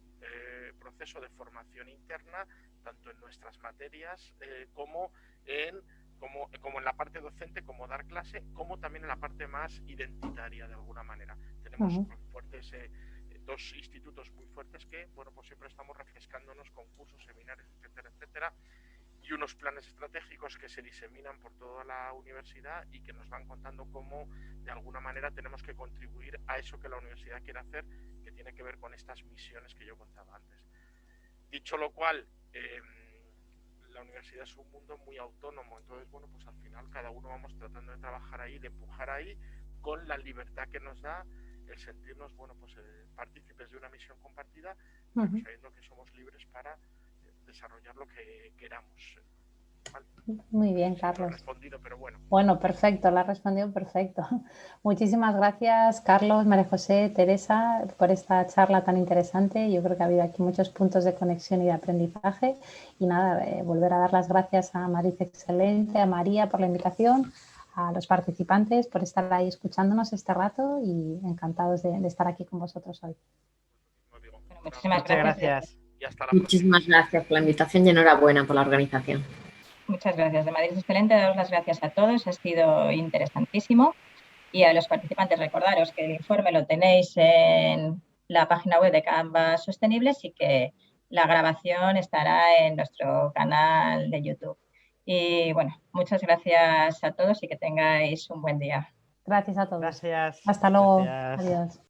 Speaker 5: proceso de formación interna, tanto en nuestras materias como en la parte docente, como dar clase, como también en la parte más identitaria de alguna manera. Tenemos fuertes, 2 institutos muy fuertes que, bueno, pues siempre estamos refrescándonos con cursos, seminarios, etcétera, etcétera, y unos planes estratégicos que se diseminan por toda la universidad y que nos van contando cómo de alguna manera tenemos que contribuir a eso que la universidad quiere hacer, que tiene que ver con estas misiones que yo contaba antes. Dicho lo cual, la universidad es un mundo muy autónomo, entonces, bueno, pues al final cada uno vamos tratando de trabajar ahí, de empujar ahí, con la libertad que nos da el sentirnos, bueno, pues partícipes de una misión compartida, pero sabiendo que somos libres para desarrollar lo que queramos. ¿Vale?
Speaker 2: Muy bien, Carlos.
Speaker 5: No he respondido, pero bueno.
Speaker 2: Bueno, perfecto, la has respondido perfecto. Muchísimas gracias, Carlos, María José, Teresa, por esta charla tan interesante. Yo creo que ha habido aquí muchos puntos de conexión y de aprendizaje. Y nada, volver a dar las gracias a Madrid Excelente, a María por la invitación, a los participantes por estar ahí escuchándonos este rato y encantados de estar aquí con vosotros hoy.
Speaker 1: Bueno, muchísimas gracias.
Speaker 5: Y hasta la
Speaker 3: Muchísimas gracias por la invitación y enhorabuena por la organización.
Speaker 1: Muchas gracias. De Madrid Excelente, daros las gracias a todos. Ha sido interesantísimo. Y a los participantes recordaros que el informe lo tenéis en la página web de Canvas Sostenibles y que la grabación estará en nuestro canal de YouTube. Y bueno, muchas gracias a todos y que tengáis un buen día.
Speaker 2: Gracias a todos.
Speaker 4: Gracias.
Speaker 2: Hasta luego.
Speaker 4: Gracias.
Speaker 2: Adiós.